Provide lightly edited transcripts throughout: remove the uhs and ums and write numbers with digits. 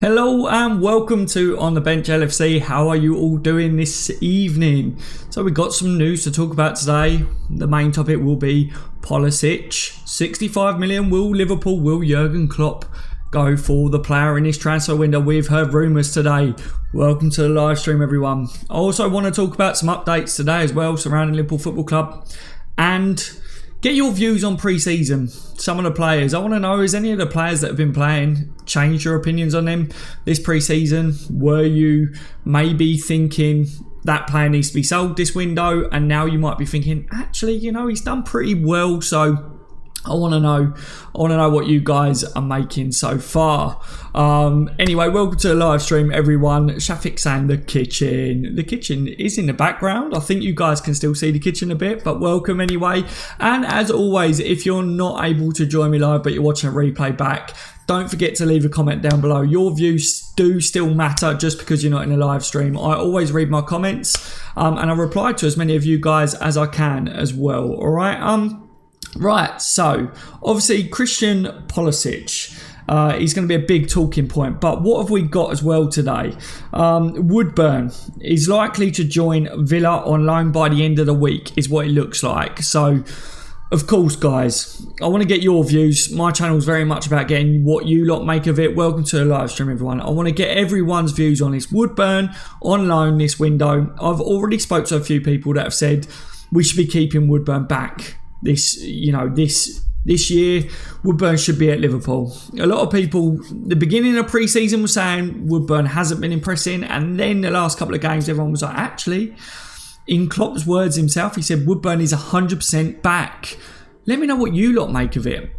Hello and welcome to On The Bench LFC. How are you all doing this evening? So we've got some news to talk about today. The main topic will be Pulisic. 65 million. Will Jurgen Klopp go for the player in this transfer window? We've heard rumours today. Welcome to the live stream, everyone. I also want to talk about some updates today as well surrounding Liverpool Football Club and get your views on pre-season. Some of the players. I want to know, is any of the players that have been playing changed your opinions on them this pre-season? Were you maybe thinking that player needs to be sold this window, and now you might be thinking, actually, you know, he's done pretty well, so I want to know what you guys are making so far. Anyway, welcome to the live stream, everyone. Shafiq saying the kitchen. The kitchen is in the background. I think you guys can still see the kitchen a bit, but welcome anyway. And as always, if you're not able to join me live, but you're watching a replay back, don't forget to leave a comment down below. Your views do still matter just because you're not in a live stream. I always read my comments, and I reply to as many of you guys as I can as well. All right. Right, so obviously Christian Pulisic, he's going to be a big talking point, but what have we got as well today? Woodburn is likely to join Villa on loan by the end of the week is what it looks like. So, of course, guys, I want to get your views. My channel is very much about getting what you lot make of it. Welcome to the live stream, everyone. I want to get everyone's views on this. Woodburn on loan this window. I've already spoke to a few people that have said we should be keeping Woodburn back. This year, Woodburn should be at Liverpool. A lot of people, the beginning of pre-season was saying Woodburn hasn't been impressing, and then the last couple of games, everyone was like, actually, in Klopp's words himself, he said Woodburn is 100% back. Let me know what you lot make of it.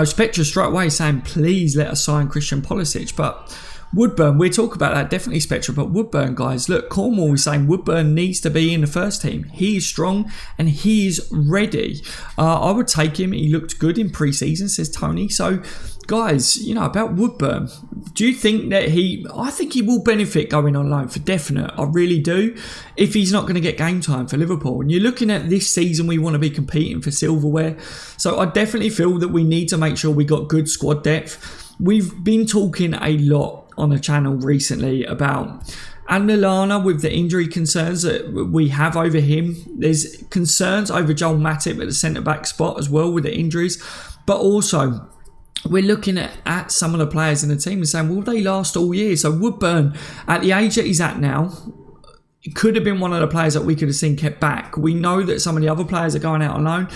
Spectre straight away saying, please let us sign Christian Pulisic, but Woodburn, we'll talk about that definitely, Spectre, but Woodburn, guys, look, Cornwall is saying Woodburn needs to be in the first team. He is strong and he is ready. I would take him. He looked good in pre-season, says Tony. So, guys, about Woodburn, do you think that I think he will benefit going on loan for definite. I really do. If he's not going to get game time for Liverpool. And you're looking at this season, we want to be competing for silverware. So I definitely feel that we need to make sure we got good squad depth. We've been talking a lot on the channel recently about Lallana with the injury concerns that we have over him. There's concerns over Joel Matip at the centre-back spot as well with the injuries. But also, we're looking at some of the players in the team and saying, will they last all year? So Woodburn, at the age that he's at now, could have been one of the players that we could have seen kept back. We know that some of the other players are going out on loan.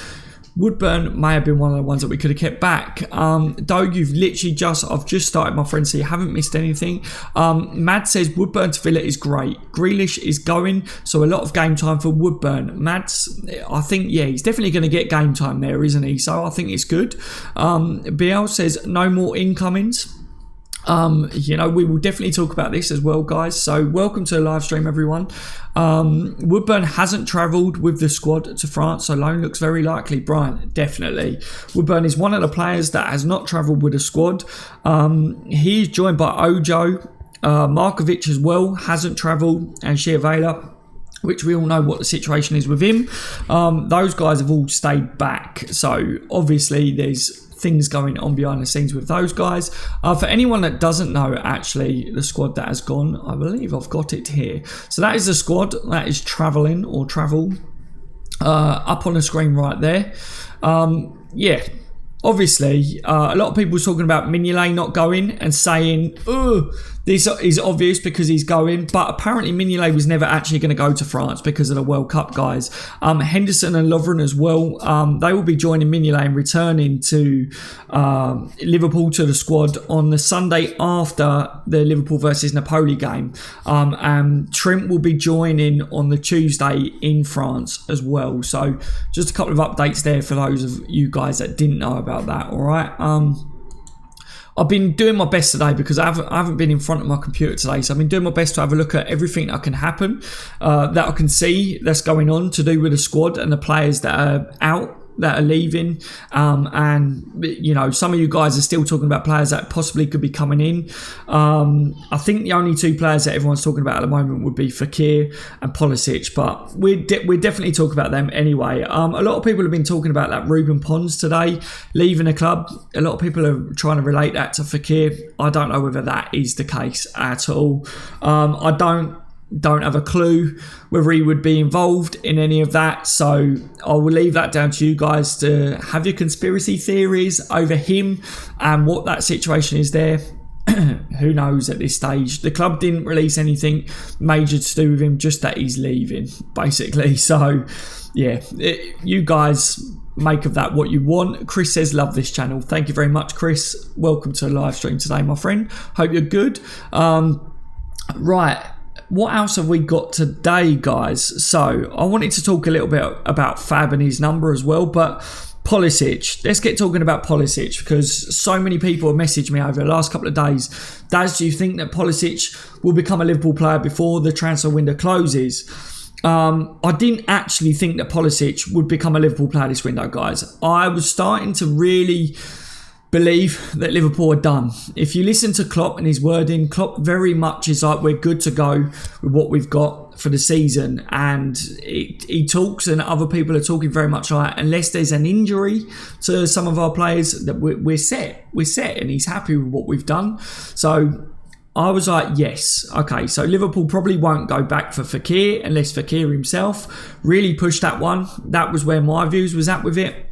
Woodburn may have been one of the ones that we could have kept back. Though you've literally I've just started, my friend, so you haven't missed anything. Mad says Woodburn to Villa is great. Grealish is going, so a lot of game time for Woodburn. Mads, I think, yeah, he's definitely going to get game time there, isn't he? So I think it's good. BL says no more incomings. We will definitely talk about this as well, guys. So welcome to the live stream, everyone. Woodburn hasn't travelled with the squad to France, so loan looks very likely. Brian, definitely. Woodburn is one of the players that has not travelled with the squad. He's joined by Ojo. Markovic as well hasn't travelled, and Sheavela, which we all know what the situation is with him. Those guys have all stayed back. So obviously there's things going on behind the scenes with those guys. For anyone that doesn't know, actually, the squad that has gone, I believe I've got it here. So that is the squad that is travelling or travel up on the screen right there. Obviously, a lot of people were talking about Mignolet not going and saying, this is obvious because he's going. But apparently Mignolet was never actually going to go to France because of the World Cup, guys. Henderson and Lovren as well. They will be joining Mignolet and returning to Liverpool to the squad on the Sunday after the Liverpool versus Napoli game. And Trent will be joining on the Tuesday in France as well. So just a couple of updates there for those of you guys that didn't know about that. All right. I've been doing my best today because I haven't been in front of my computer today, so I've been doing my best to have a look at everything that can happen, that I can see that's going on to do with the squad and the players that are out that are leaving, and you know, some of you guys are still talking about players that possibly could be coming in. I think the only two players that everyone's talking about at the moment would be Fekir and Pulisic, but we're definitely talking about them anyway. A lot of people have been talking about that Ruben Pons today leaving the club. A lot of people are trying to relate that to Fekir. I don't know whether that is the case at all. I don't have a clue whether he would be involved in any of that, so I will leave that down to you guys to have your conspiracy theories over him and what that situation is there. Who knows at this stage? The club didn't release anything major to do with him, just that he's leaving basically. So yeah, you guys make of that what you want. Chris says, love this channel. Thank you very much, Chris. Welcome to the live stream today, my friend. Hope you're good. Right, what else have we got today, guys? So I wanted to talk a little bit about Fab and his number as well, but Pulisic, let's get talking about Pulisic, because so many people have messaged me over the last couple of days. Daz, do you think that Pulisic will become a Liverpool player before the transfer window closes? I didn't actually think that Pulisic would become a Liverpool player this window, guys. I was starting to really believe that Liverpool are done. If you listen to Klopp and his wording, Klopp very much is like, we're good to go with what we've got for the season. And he talks, and other people are talking very much like, unless there's an injury to some of our players, that we're set. We're set, and he's happy with what we've done. So I was like, yes, okay, so Liverpool probably won't go back for Fekir unless Fekir himself really pushed that one. That was where my views was at with it.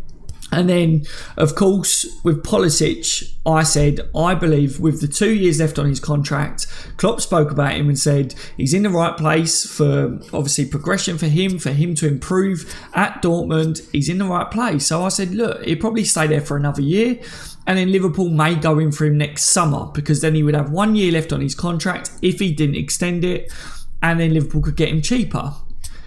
And then, of course, with Pulisic, I said, I believe with the 2 years left on his contract, Klopp spoke about him and said he's in the right place for, obviously, progression for him to improve at Dortmund. He's in the right place. So I said, look, he'll probably stay there for another year. And then Liverpool may go in for him next summer, because then he would have 1 year left on his contract if he didn't extend it. And then Liverpool could get him cheaper.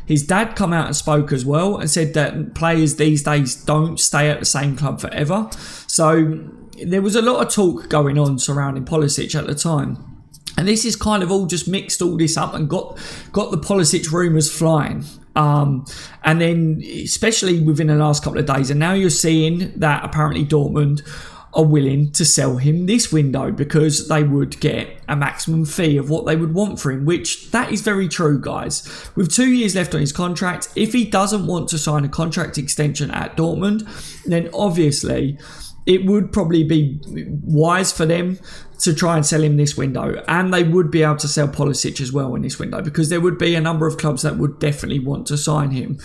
His dad come out and spoke as well and said that players these days don't stay at the same club forever. So there was a lot of talk going on surrounding Pulisic at the time. And this is kind of all just mixed all this up and got the Pulisic rumours flying. And then especially within the last couple of days. And now you're seeing that apparently Dortmund are willing to sell him this window because they would get a maximum fee of what they would want for him, which that is very true, guys. With 2 years left on his contract, if he doesn't want to sign a contract extension at Dortmund, then obviously it would probably be wise for them to try and sell him this window. And they would be able to sell Pulisic as well in this window, because there would be a number of clubs that would definitely want to sign him.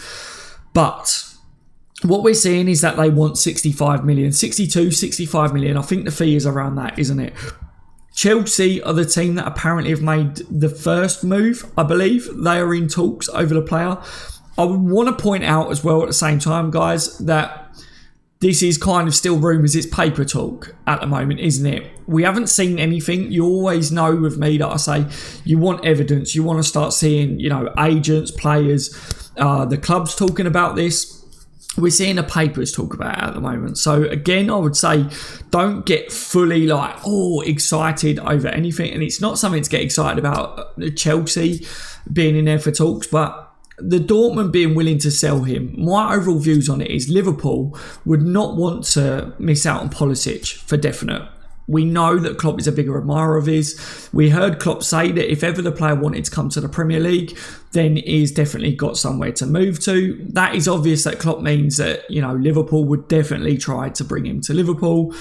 But what we're seeing is that they want 65 million, 62, 65 million. I think the fee is around that, isn't it? Chelsea are the team that apparently have made the first move, I believe. They are in talks over the player. I would want to point out as well at the same time, guys, that this is kind of still rumours. It's paper talk at the moment, isn't it? We haven't seen anything. You always know with me that I say you want evidence. You want to start seeing, you know, agents, players, the clubs talking about this. We're seeing the papers talk about it at the moment. So again, I would say don't get fully like, excited over anything. And it's not something to get excited about, Chelsea being in there for talks, but the Dortmund being willing to sell him. My overall views on it is Liverpool would not want to miss out on Pulisic for definite. We know that Klopp is a bigger admirer of his. We heard Klopp say that if ever the player wanted to come to the Premier League, then he's definitely got somewhere to move to. That is obvious that Klopp means that, you know, Liverpool would definitely try to bring him to Liverpool.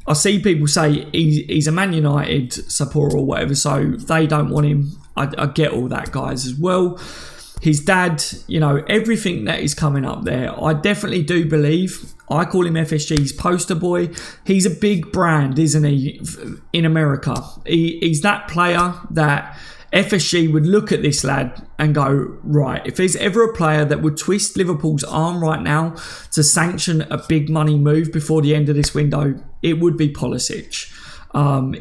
I see people say he's a Man United supporter or whatever, so they don't want him. I get all that, guys, as well. His dad, you know, everything that is coming up there. I definitely do believe, I call him FSG's poster boy. He's a big brand, isn't he, in America? He's that player that FSG would look at this lad and go, right, if there's ever a player that would twist Liverpool's arm right now to sanction a big money move before the end of this window, it would be Pulisic.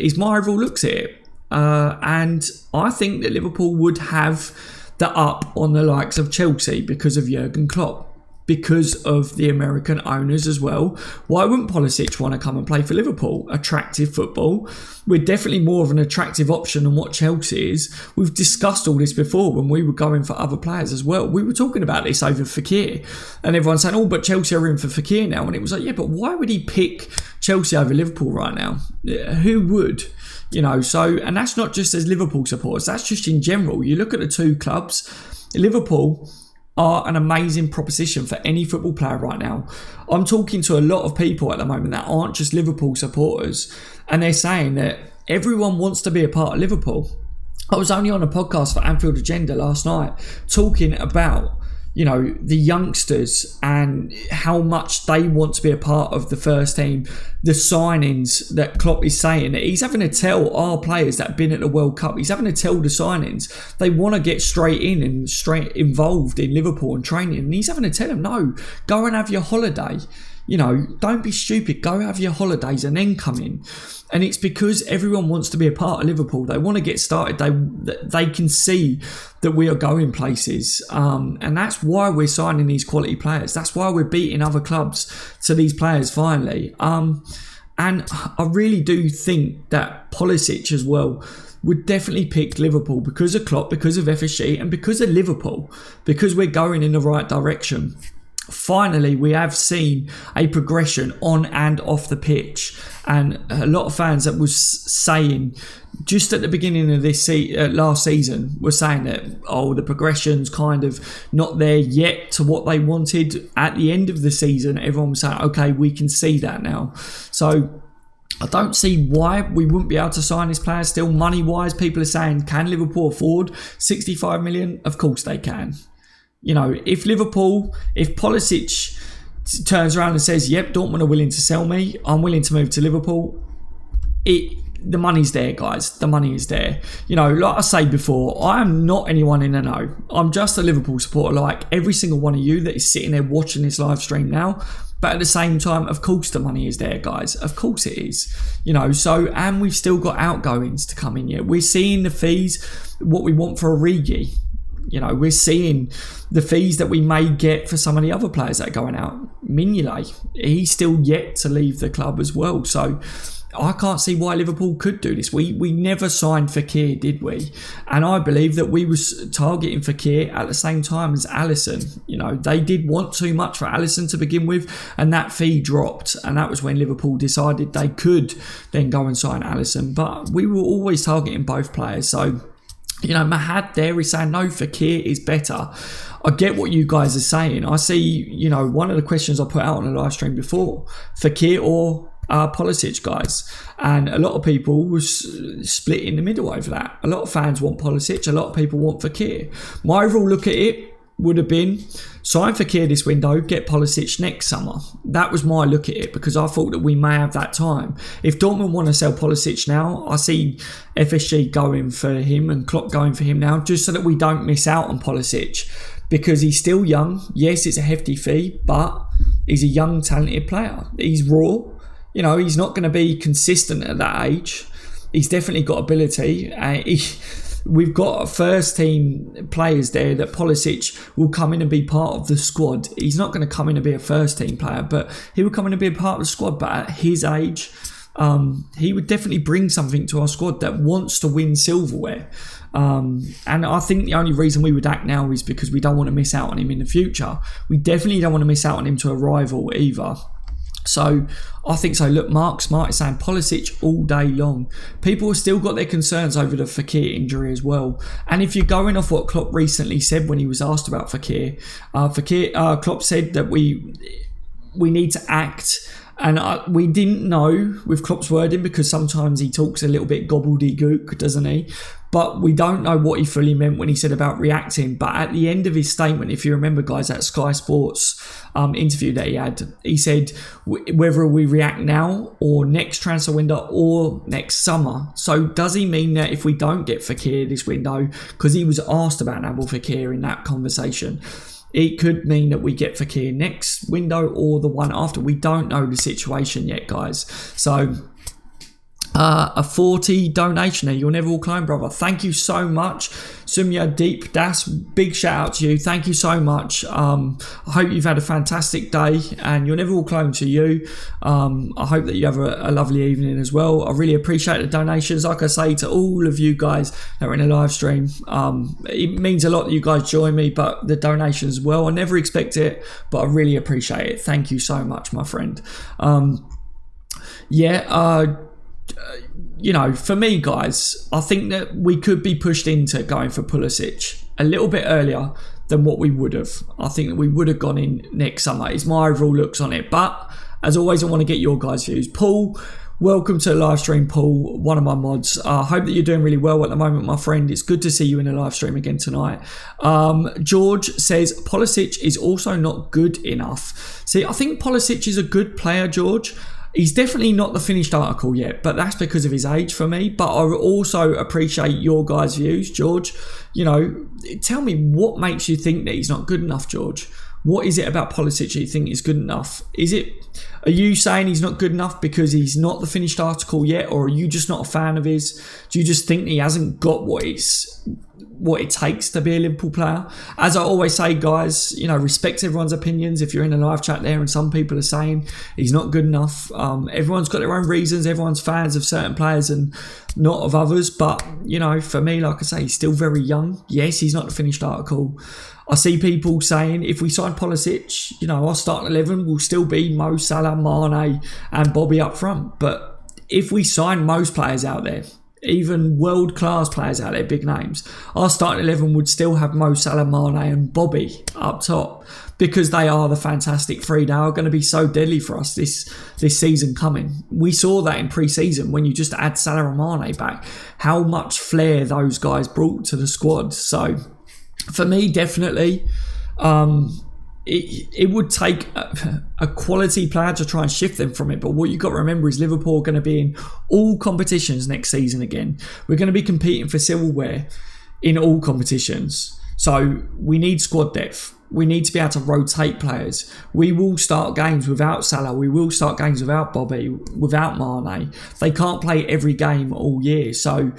Is my overall looks at it. And I think that Liverpool would have the up on the likes of Chelsea because of Jurgen Klopp. because of the American owners as well. Why wouldn't Pulisic want to come and play for Liverpool? Attractive football. We're definitely more of an attractive option than what Chelsea is. We've discussed all this before when we were going for other players as well. We were talking about this over Fekir, and everyone's saying, oh, but Chelsea are in for Fekir now. And it was like, yeah, but why would he pick Chelsea over Liverpool right now? Who would? So, and that's not just as Liverpool supporters, that's just in general. You look at the two clubs, Liverpool are an amazing proposition for any football player right now. I'm talking to a lot of people at the moment that aren't just Liverpool supporters, and they're saying that everyone wants to be a part of Liverpool. I was only on a podcast for Anfield Agenda last night talking about the youngsters and how much they want to be a part of the first team, the signings that Klopp is saying. He's having to tell our players that have been at the World Cup, he's having to tell the signings, they want to get straight in and straight involved in Liverpool and training. And he's having to tell them, no, go and have your holiday. Don't be stupid. Go have your holidays and then come in. And it's because everyone wants to be a part of Liverpool. They want to get started. They can see that we are going places. And that's why we're signing these quality players. That's why we're beating other clubs to these players finally. And I really do think that Pulisic as well would definitely pick Liverpool because of Klopp, because of FSG, and because of Liverpool, because we're going in the right direction. Finally, we have seen a progression on and off the pitch, and a lot of fans that was saying just at the beginning of this last season were saying that the progression's kind of not there yet to what they wanted. At the end of the season, everyone was saying, okay, we can see that now. So I don't see why we wouldn't be able to sign this player still. Money wise, people are saying, can Liverpool afford 65 million? Of course they can. If Pulisic turns around and says, yep, Dortmund are willing to sell me, I'm willing to move to Liverpool, the money's there, guys. The money is there. Like I say before, I am not anyone in the know. I'm just a Liverpool supporter like every single one of you that is sitting there watching this live stream now. But at the same time, of course the money is there, guys. Of course it is. And we've still got outgoings to come in yet. We're seeing the fees, what we want for Origi. We're seeing the fees that we may get for some of the other players that are going out. Mignolet, he's still yet to leave the club as well. So I can't see why Liverpool could do this. We never signed Fekir, did we? And I believe that we was targeting Fekir at the same time as Alisson. They did want too much for Alisson to begin with, and that fee dropped. And that was when Liverpool decided they could then go and sign Alisson. But we were always targeting both players. So Mahad there is saying, no, Fekir is better. I get what you guys are saying. I see, one of the questions I put out on the live stream before, Fekir or Pulisic, guys. And a lot of people was split in the middle over that. A lot of fans want Pulisic, a lot of people want Fekir. My overall look at it would have been sign Fekir this window, get Pulisic next summer. That was my look at it because I thought that we may have that time. If Dortmund want to sell Pulisic now, I see FSG going for him and Klopp going for him now just so that we don't miss out on Pulisic because he's still young. Yes, it's a hefty fee, but he's a young, talented player. He's raw. He's not going to be consistent at that age. He's definitely got ability. We've got first team players there that Pulisic will come in and be part of the squad. He's not going to come in and be a first team player, but he will come in and be a part of the squad. But at his age, he would definitely bring something to our squad that wants to win silverware. And I think the only reason we would act now is because we don't want to miss out on him in the future. We definitely don't want to miss out on him to a rival either. So I think so. Look, Mark Smart is saying Pulisic all day long. People have still got their concerns over the Fekir injury as well. And if you're going off what Klopp recently said when he was asked about Fekir, Klopp said that we need to act. And we didn't know with Klopp's wording because sometimes he talks a little bit gobbledygook, doesn't he? But we don't know what he fully meant when he said about reacting. But at the end of his statement, if you remember, guys, that Sky Sports interview that he had, he said whether we react now or next transfer window or next summer. So does he mean that if we don't get Fekir this window, because he was asked about Nabil Fekir in that conversation, it could mean that we get Fekir next window or the one after. We don't know the situation yet, guys. So a 40 donation there. You'll never walk alone, brother. Thank you so much. Sumya Deep Das, big shout out to you. Thank you so much. I hope you've had a fantastic day, and you'll never walk alone to you. I hope that you have a lovely evening as well. I really appreciate the donations. Like I say to all of you guys that are in a live stream, it means a lot that you guys join me, but the donations as well. I never expect it, but I really appreciate it. Thank you so much, my friend. You know, for me, guys, I think that we could be pushed into going for Pulisic a little bit earlier than what we would have. I think that we would have gone in next summer. It's my overall looks on it. But as always, I want to get your guys' views. Paul, welcome to the live stream, Paul, one of my mods. I hope that you're doing really well at the moment, my friend. It's good to see you in a live stream again tonight. George says Pulisic is also not good enough. See, I think Pulisic is a good player, George. He's definitely not the finished article yet, but that's because of his age for me. But I also appreciate your guys' views, George. You know, tell me what makes you think that he's not good enough, George. What is it about Pulisic that you think is good enough? Are you saying he's not good enough because he's not the finished article yet, or are you just not a fan of his? Do you just think he hasn't got what it takes to be a Liverpool player? As I always say, guys, you know, respect everyone's opinions. If you're in a live chat there and some people are saying he's not good enough, everyone's got their own reasons. Everyone's fans of certain players and not of others. But, you know, for me, like I say, he's still very young. Yes, he's not the finished article. I see people saying if we sign Pulisic, you know, our starting 11 will still be Mo Salah, Mane and Bobby up front. But if we sign most players out there, even world-class players out there, big names, our starting 11 would still have Mo Salah, Mane and Bobby up top, because they are the fantastic three. They are going to be so deadly for us this season coming. We saw that in pre-season when you just add Salah and Mane back, how much flair those guys brought to the squad. So for me, definitely, it would take a quality player to try and shift them from it. But what you've got to remember is Liverpool are going to be in all competitions next season again. We're going to be competing for silverware in all competitions. So we need squad depth. We need to be able to rotate players. We will start games without Salah. We will start games without Bobby, without Mane. They can't play every game all year. So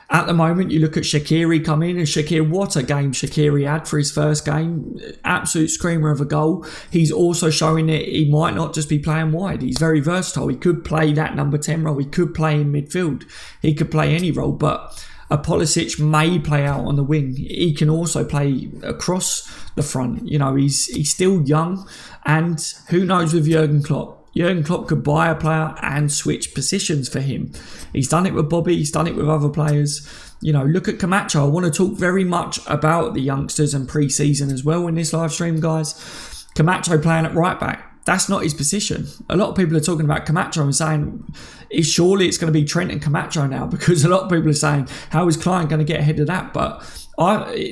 at the moment, you look at Shaqiri come in, and Shaqiri, what a game Shaqiri had for his first game. Absolute screamer of a goal. He's also showing that he might not just be playing wide. He's very versatile. He could play that number 10 role. He could play in midfield. He could play any role, but a Pulisic may play out on the wing. He can also play across the front. You know, he's still young, and who knows with Jurgen Klopp. Jurgen Klopp could buy a player and switch positions for him. He's done it with Bobby. He's done it with other players. You know, look at Camacho. I want to talk very much about the youngsters and pre-season as well in this live stream, guys. Camacho playing at right back. That's not his position. A lot of people are talking about Camacho and saying, surely it's going to be Trent and Camacho now, because a lot of people are saying, how is Klein going to get ahead of that? But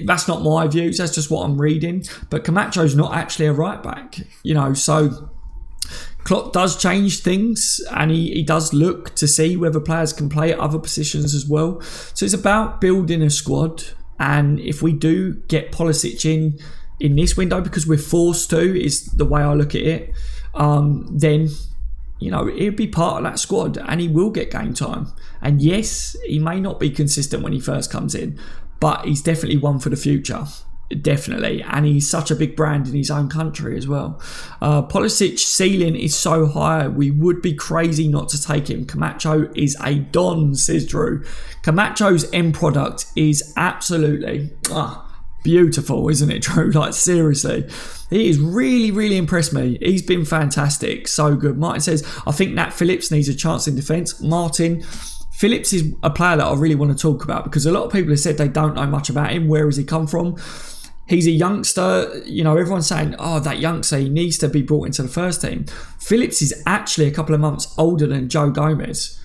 that's not my views. That's just what I'm reading. But Camacho's not actually a right back. You know, so Klopp does change things, and he does look to see whether players can play at other positions as well. So it's about building a squad, and if we do get Pulisic in this window, because we're forced to, is the way I look at it, then, you know, he'll be part of that squad and he will get game time. And yes, he may not be consistent when he first comes in, but he's definitely one for the future. Definitely, and he's such a big brand in his own country as well. Pulisic's ceiling is so high, we would be crazy not to take him. Camacho is a don, says Drew. Camacho's end product is absolutely beautiful, isn't it, Drew? Like, seriously, he has really, really impressed me. He's been fantastic, so good. Martin says, I think Nat Phillips needs a chance in defence. Martin, Phillips is a player that I really want to talk about, because a lot of people have said they don't know much about him. Where has he come from? He's a youngster. You know, everyone's saying, oh, that youngster, he needs to be brought into the first team. Phillips is actually a couple of months older than Joe Gomez,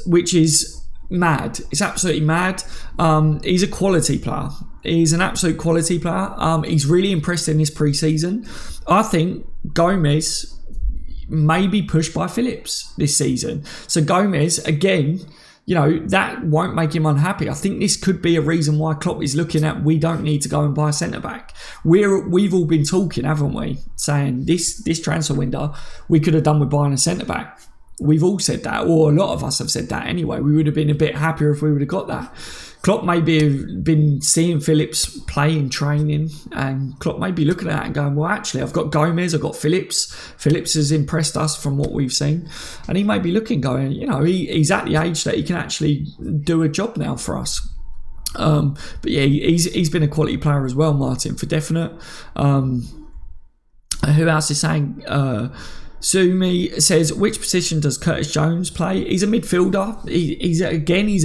which is mad. It's absolutely mad. He's a quality player. He's an absolute quality player. He's really impressed in this pre-season. I think Gomez may be pushed by Phillips this season. So Gomez, again, you know, that won't make him unhappy. I think this could be a reason why Klopp is looking at, we don't need to go and buy a centre-back. We've all been talking, haven't we? Saying this transfer window, we could have done with buying a centre-back. We've all said that, or a lot of us have said that anyway. We would have been a bit happier if we would have got that. Klopp maybe have been seeing Phillips play in training, and Klopp may be looking at that and going, well, actually, I've got Gomez, I've got Phillips. Phillips has impressed us from what we've seen. And he may be looking, going, he's at the age that he can actually do a job now for us. But yeah, he's been a quality player as well, Martin, for definite. Who else is saying... Sumi says, which position does Curtis Jones play? He's a midfielder. He's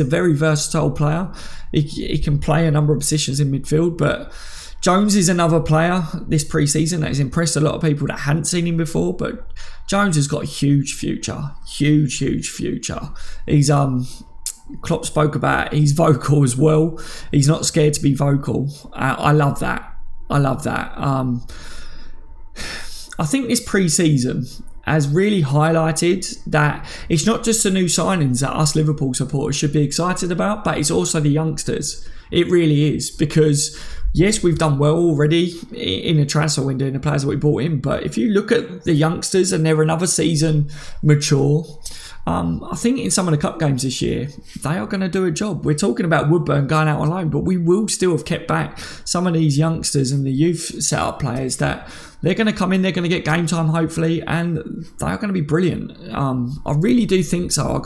a very versatile player. He can play a number of positions in midfield, but Jones is another player this pre-season that has impressed a lot of people that hadn't seen him before, but Jones has got a huge future. Huge future. He's Klopp spoke about it. He's vocal as well. He's not scared to be vocal. I love that. I think this pre-season has really highlighted that it's not just the new signings that us Liverpool supporters should be excited about, but it's also the youngsters. It really is, because yes, we've done well already in the transfer window in the players that we brought in, but if you look at the youngsters and they're another season mature, I think in some of the cup games this year, they are going to do a job. We're talking about Woodburn going out on loan, but we will still have kept back some of these youngsters and the youth setup players that they're going to come in, they're going to get game time hopefully, and they are going to be brilliant. I really do think so.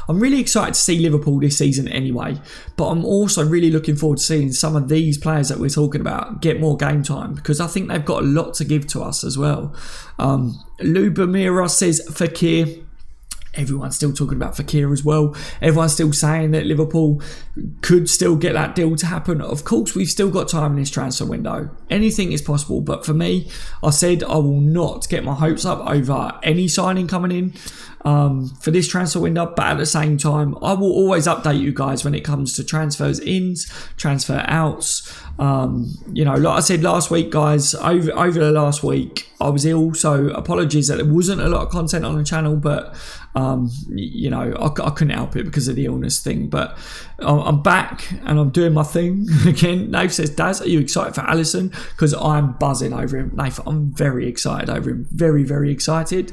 I'm really excited to see Liverpool this season anyway, but I'm also really looking forward to seeing some of these players that we're talking about get more game time, because I think they've got a lot to give to us as well. Lubomira says Fekir. Everyone's still talking about Fekir as well. Everyone's still saying that Liverpool could still get that deal to happen. Of course, we've still got time in this transfer window. Anything is possible. But for me, I said I will not get my hopes up over any signing coming in for this transfer window. But at the same time, I will always update you guys when it comes to transfers ins, transfer outs. Like I said last week, guys, over the last week, I was ill. So apologies that there wasn't a lot of content on the channel, but I couldn't help it because of the illness thing, but I'm back and I'm doing my thing again. Nave says, Daz, are you excited for Alisson? Because I'm buzzing over him. Nave, I'm very excited over him. Very, very excited.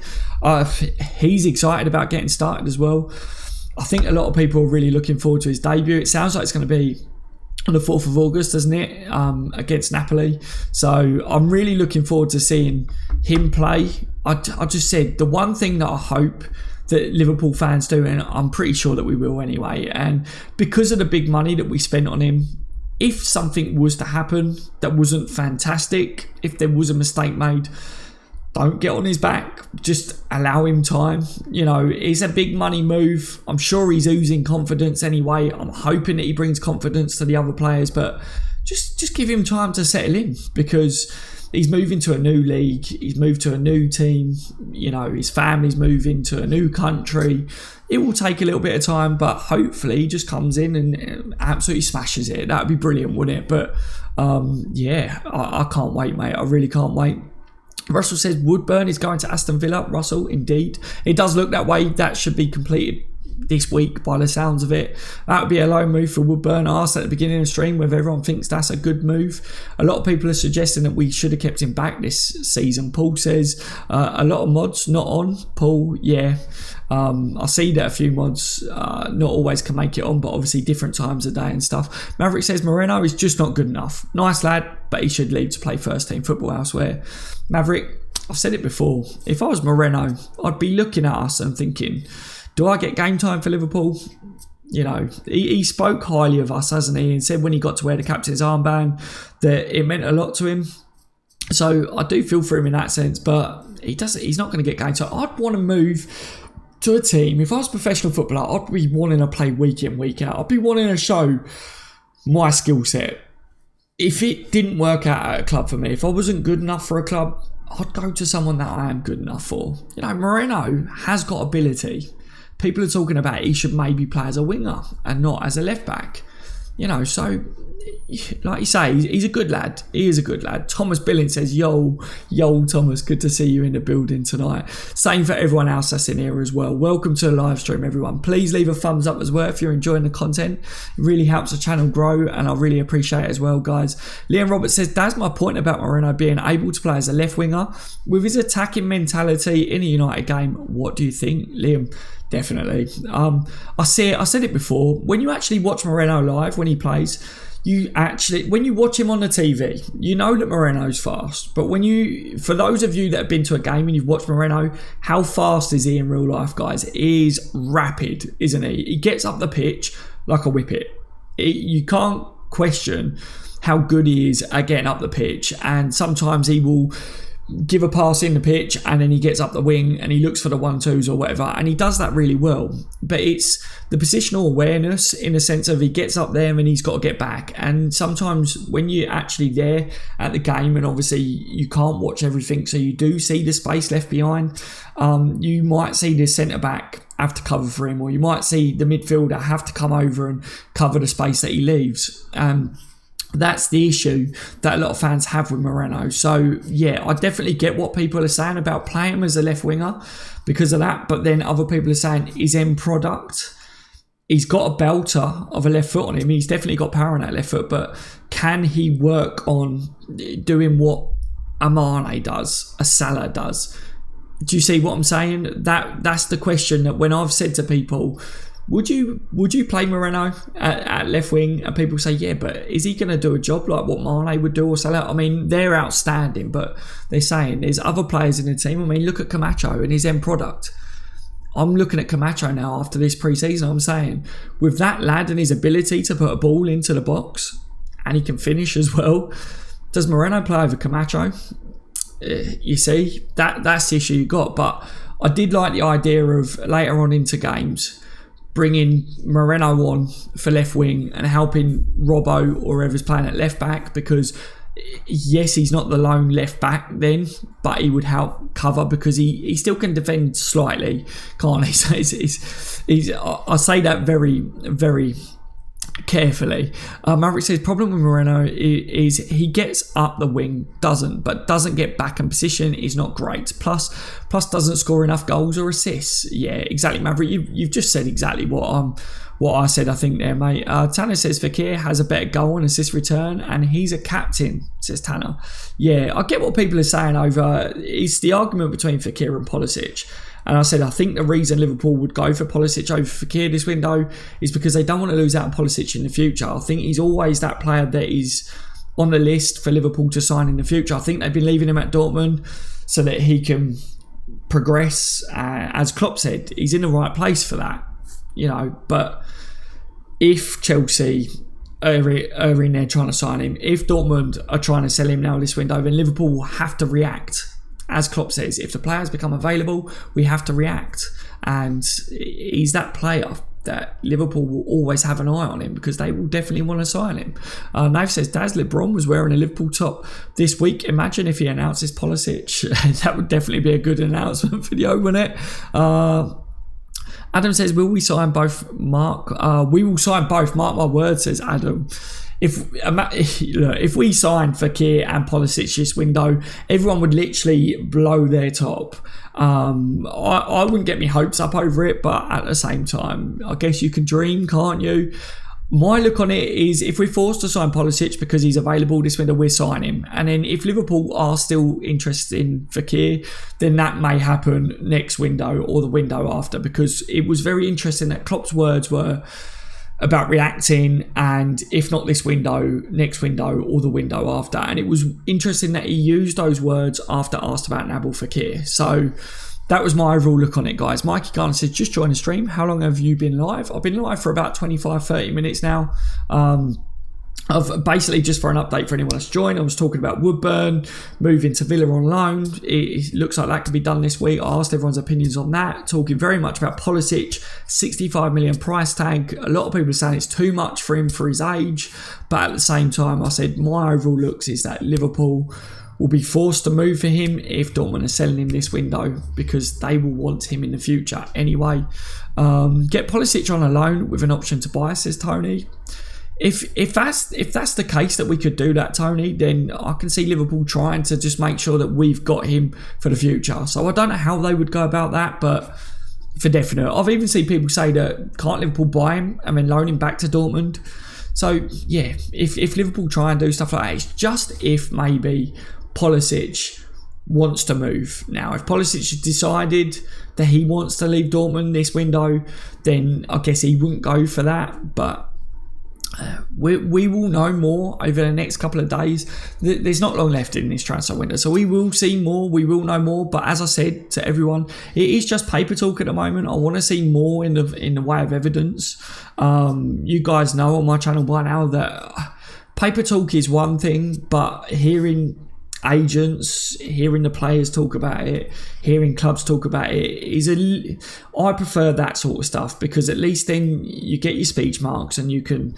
He's excited about getting started as well. I think a lot of people are really looking forward to his debut. It sounds like it's going to be on the 4th of August, doesn't it? Against Napoli. So I'm really looking forward to seeing him play. I just said the one thing that I hope that Liverpool fans do, and I'm pretty sure that we will anyway, and because of the big money that we spent on him, if something was to happen that wasn't fantastic, if there was a mistake made, don't get on his back, just allow him time. It's a big money move. I'm sure he's oozing confidence anyway. I'm hoping that he brings confidence to the other players, but just give him time to settle in, because he's moving to a new league, he's moved to a new team, his family's moving to a new country. It will take a little bit of time, but hopefully he just comes in and absolutely smashes it. That would be brilliant, wouldn't it? But I can't wait, mate. I really can't wait. Russell says Woodburn is going to Aston Villa. Russell, indeed. It does look that way. That should be completed this week by the sounds of it. That would be a low move for Woodburn. I asked at the beginning of the stream whether everyone thinks that's a good move. A lot of people are suggesting that we should have kept him back this season. Paul says a lot of mods not on. Paul, yeah. I see that a few mods not always can make it on, but obviously different times of day and stuff. Maverick says Moreno is just not good enough. Nice lad, but he should leave to play first team football elsewhere. Maverick, I've said it before. If I was Moreno, I'd be looking at us and thinking, do I get game time for Liverpool? He spoke highly of us, hasn't he? And said when he got to wear the captain's armband that it meant a lot to him. So I do feel for him in that sense, but he's not going to get game time. I'd want to move to a team. If I was a professional footballer, I'd be wanting to play week in, week out. I'd be wanting to show my skill set. If it didn't work out at a club for me, if I wasn't good enough for a club, I'd go to someone that I am good enough for. Moreno has got ability. People are talking about he should maybe play as a winger and not as a left back. You know, so like you say, he's a good lad. He is a good lad. Thomas Billings says, yo Thomas, good to see you in the building tonight. Same for everyone else that's in here as well. Welcome to the live stream, everyone. Please leave a thumbs up as well if you're enjoying the content. It really helps the channel grow, and I really appreciate it as well, guys. Liam Roberts says, that's my point about Moreno being able to play as a left winger with his attacking mentality in a United game. What do you think, Liam? Definitely. I said it before, when you actually watch Moreno live when he plays, when you watch him on the TV, you know that Moreno's fast. But for those of you that have been to a game and you've watched Moreno, how fast is he in real life, guys? He's rapid, isn't he? He gets up the pitch like a whippet. You can't question how good he is at getting up the pitch. And sometimes he will give a pass in the pitch and then he gets up the wing and he looks for the 1-2s or whatever, and he does that really well. But it's the positional awareness in the sense of he gets up there and he's got to get back. And sometimes when you're actually there at the game, and obviously you can't watch everything, so you do see the space left behind, you might see the centre back have to cover for him, or you might see the midfielder have to come over and cover the space that he leaves. That's the issue that a lot of fans have with Moreno. So yeah, I definitely get what people are saying about playing him as a left winger because of that. But then other people are saying his end product, he's got a belter of a left foot on him. He's definitely got power on that left foot. But can he work on doing what a Mane does, a Salah does? Do you see what I'm saying? That's the question that when I've said to people, Would you play Moreno at left wing? And people say, yeah, but is he going to do a job like what Mane would do or Salah? I mean, they're outstanding, but they're saying there's other players in the team. I mean, look at Camacho and his end product. I'm looking at Camacho now after this pre-season. I'm saying, with that lad and his ability to put a ball into the box, and he can finish as well, does Moreno play over Camacho? You see, that's the issue you got. But I did like the idea of later on into games, bringing Moreno on for left wing and helping Robbo or whoever's playing at left back, because yes, he's not the lone left back then, but he would help cover because he still can defend slightly, can't he? So I say that very, very carefully. Maverick says, problem with Moreno is he gets up the wing, doesn't get back in position, is not great. Plus doesn't score enough goals or assists. Yeah, exactly, Maverick. You've just said exactly what I said, I think, there, mate. Tanner says Fekir has a better goal and assist return, and he's a captain, says Tanner. Yeah, I get what people are saying over. It's the argument between Fekir and Pulisic. And I said, I think the reason Liverpool would go for Pulisic over Fekir this window is because they don't want to lose out on Pulisic in the future. I think he's always that player that is on the list for Liverpool to sign in the future. I think they've been leaving him at Dortmund so that he can progress. As Klopp said, he's in the right place for that, you know. But if Chelsea are in there trying to sign him, if Dortmund are trying to sell him now this window, then Liverpool will have to react. As Klopp says, if the players become available, we have to react. And he's that player that Liverpool will always have an eye on him because they will definitely want to sign him. Nave says, Daz LeBron was wearing a Liverpool top this week. Imagine if he announces Pulisic. That would definitely be a good announcement video, wouldn't it? Adam says, will we sign both, Mark? We will sign both. Mark my words, says Adam. If we signed Fekir and Pulisic this window, everyone would literally blow their top. I wouldn't get my hopes up over it, but at the same time, I guess you can dream, can't you? My look on it is, if we're forced to sign Pulisic because he's available this window, we're signing him. And then if Liverpool are still interested in Fekir, then that may happen next window or the window after, because it was very interesting that Klopp's words were about reacting, and if not this window, next window or the window after. And it was interesting that he used those words after asked about Nabil Fekir. So that was my overall look on it, guys. Mikey Garner says, just join the stream. How long have you been live? I've been live for about 25-30 minutes now. I've basically, just for an update for anyone that's joined, I was talking about Woodburn moving to Villa on loan. It looks like that could be done this week. I asked everyone's opinions on that, talking very much about Pulisic, 65 million price tag. A lot of people are saying it's too much for him for his age, but at the same time, I said my overall looks is that Liverpool will be forced to move for him if Dortmund are selling him this window, because they will want him in the future anyway. Get Pulisic on a loan with an option to buy, says Tony. if that's the case that we could do that, Tony, then I can see Liverpool trying to just make sure that we've got him for the future. So I don't know how they would go about that, but for definite, I've even seen people say that can't Liverpool buy him and then loan him back to Dortmund. So yeah, if Liverpool try and do stuff like that, it's just if maybe Pulisic wants to move. Now, if Pulisic has decided that he wants to leave Dortmund this window, then I guess he wouldn't go for that. But we will know more over the next couple of days. There's not long left in this transfer window, so we will see more, we will know more. But as I said to everyone, it is just paper talk at the moment. I want to see more in the way of evidence. You guys know on my channel by now that paper talk is one thing, but hearing agents, hearing the players talk about it, hearing clubs talk about it I prefer that sort of stuff, because at least then you get your speech marks and you can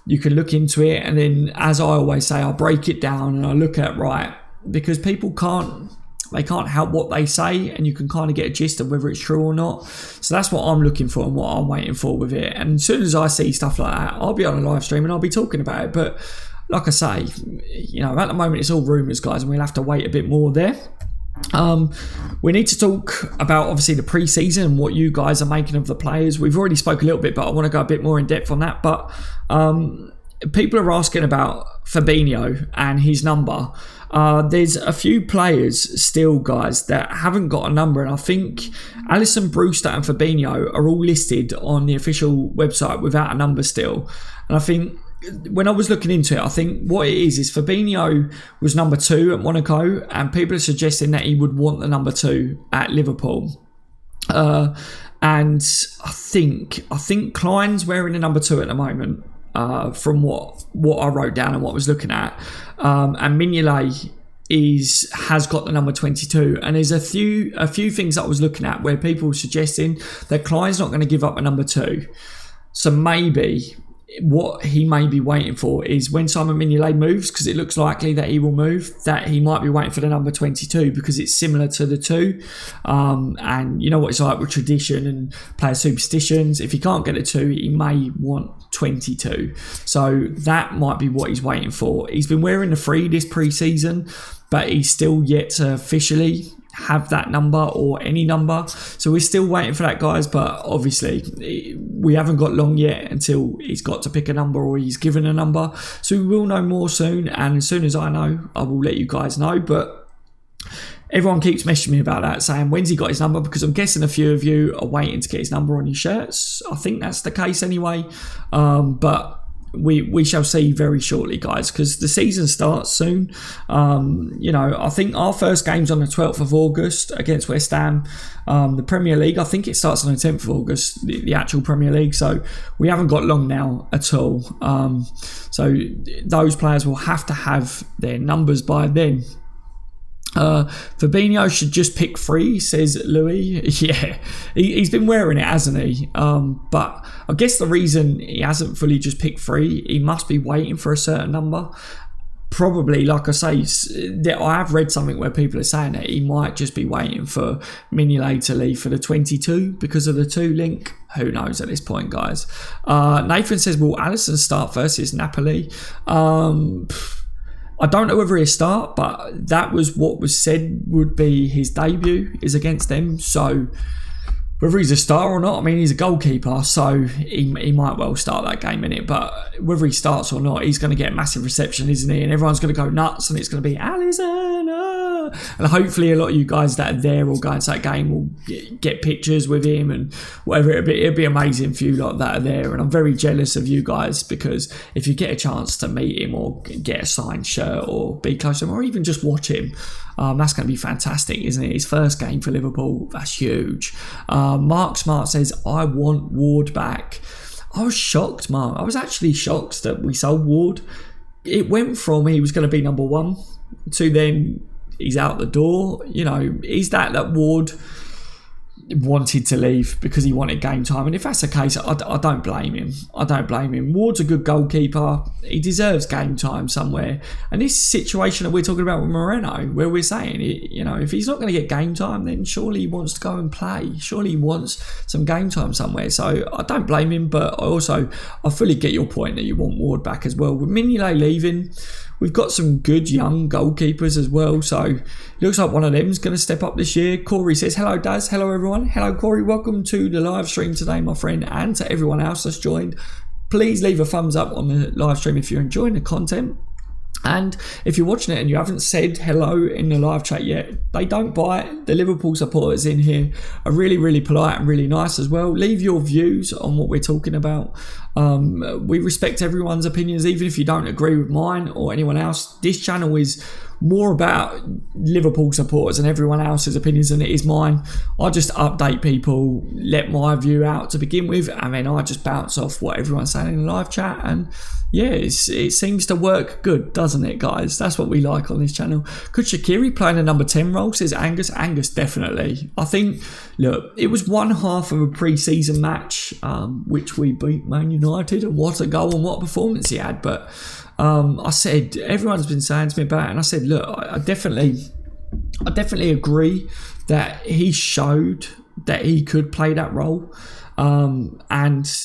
look into it, and then, as I always say, I break it down and I look at right, because people can't help what they say, and you can kind of get a gist of whether it's true or not. So that's what I'm looking for and what I'm waiting for with it. And as soon as I see stuff like that, I'll be on a live stream and I'll be talking about it. But like I say, at the moment it's all rumours, guys, and we'll have to wait a bit more there. We need to talk about, obviously, the pre-season and what you guys are making of the players. We've already spoke a little bit, but I want to go a bit more in depth on that. But people are asking about Fabinho and his number. There's a few players still, guys, that haven't got a number, and I think Alisson, Brewster and Fabinho are all listed on the official website without a number still. And I think when I was looking into it, I think what it is Fabinho was number 2 at Monaco, and people are suggesting that he would want the number 2 at Liverpool. And I think Klein's wearing the number 2 at the moment, from what I wrote down and what I was looking at. And Mignolet has got the number 22, and there's a few things that I was looking at where people were suggesting that Klein's not going to give up a number 2. So maybe what he may be waiting for is when Simon Mignolet moves, because it looks likely that he will move, that he might be waiting for the number 22 because it's similar to the 2. And you know what it's like with tradition and player superstitions. If he can't get a 2, he may want 22. So that might be what he's waiting for. He's been wearing the 3 this pre-season, but he's still yet to officially have that number or any number. So we're still waiting for that, guys, but obviously we haven't got long yet until he's got to pick a number or he's given a number. So we will know more soon, and as soon as I know, I will let you guys know. But everyone keeps messaging me about that, saying when's he got his number, because I'm guessing a few of you are waiting to get his number on your shirts. I think that's the case anyway, but we shall see very shortly, guys, because the season starts soon. I think our first game's on the 12th of August against West Ham. The Premier League, I think it starts on the 10th of August, the actual Premier League. So we haven't got long now at all. So those players will have to have their numbers by then. Fabinho should just pick 3, says Louis. Yeah, he's been wearing it, hasn't he? But I guess the reason he hasn't fully just picked 3, he must be waiting for a certain number. Probably, like I say, I have read something where people are saying that he might just be waiting for Mignolet to leave for the 22 because of the 2 link. Who knows at this point, guys? Nathan says, will Alisson start versus Napoli? I don't know whether he'll start, but that was what was said would be his debut is against them. So whether he's a star or not, I mean, he's a goalkeeper, so he might well start that game in it. But whether he starts or not, he's going to get massive reception, isn't he? And everyone's going to go nuts, and it's going to be Alisson. And hopefully a lot of you guys that are there or going to that game will get pictures with him and whatever. It'll be amazing for you lot that are there. And I'm very jealous of you guys, because if you get a chance to meet him or get a signed shirt or be close to him or even just watch him, that's going to be fantastic, isn't it? His first game for Liverpool, that's huge. Mark Smart says, I want Ward back. I was shocked, Mark. I was actually shocked that we sold Ward. It went from he was going to be number 1 to then he's out the door. Is that Ward wanted to leave because he wanted game time, and if that's the case, I don't blame him. I don't blame him. Ward's a good goalkeeper. He deserves game time somewhere. And this situation that we're talking about with Moreno, where we're saying, if he's not going to get game time, then surely he wants to go and play. Surely he wants some game time somewhere. So I don't blame him, but I fully get your point that you want Ward back as well. With Mignolet leaving, we've got some good young goalkeepers as well, so it looks like one of them is going to step up this year. Corey says, hello Daz, hello everyone. Hello Corey, welcome to the live stream today, my friend, and to everyone else that's joined. Please leave a thumbs up on the live stream if you're enjoying the content. And if you're watching it and you haven't said hello in the live chat yet, they don't bite. The Liverpool supporters in here are really, really polite and really nice as well. Leave your views on what we're talking about. We respect everyone's opinions, even if you don't agree with mine or anyone else. This channel is more about Liverpool supporters and everyone else's opinions than it is mine. I just update people, let my view out to begin with, and then I just bounce off what everyone's saying in the live chat. And yeah, it seems to work good, doesn't it, guys? That's what we like on this channel. Could Shaqiri play in a number 10 role, says Angus? Angus, definitely. I think, look, it was one half of a pre-season match, which we beat Man United, and what a goal and what a performance he had. But I said, everyone's been saying to me about it, and I said, look, I definitely agree that he showed that he could play that role, and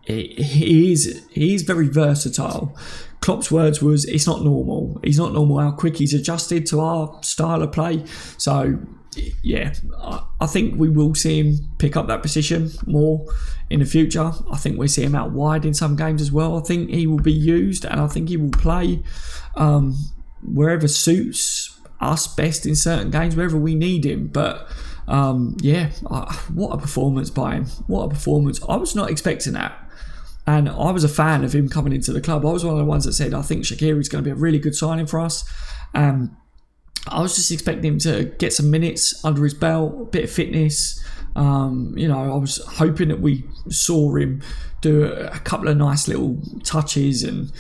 he is very versatile. Klopp's words was, it's not normal. He's not normal how quick he's adjusted to our style of play. So yeah, I think we will see him pick up that position more in the future. I think we'll see him out wide in some games as well. I think he will be used, and I think he will play wherever suits us best in certain games, wherever we need him. But what a performance by him. What a performance. I was not expecting that. And I was a fan of him coming into the club. I was one of the ones that said, I think Shaqiri is going to be a really good signing for us. I was just expecting him to get some minutes under his belt, a bit of fitness. I was hoping that we saw him do a couple of nice little touches and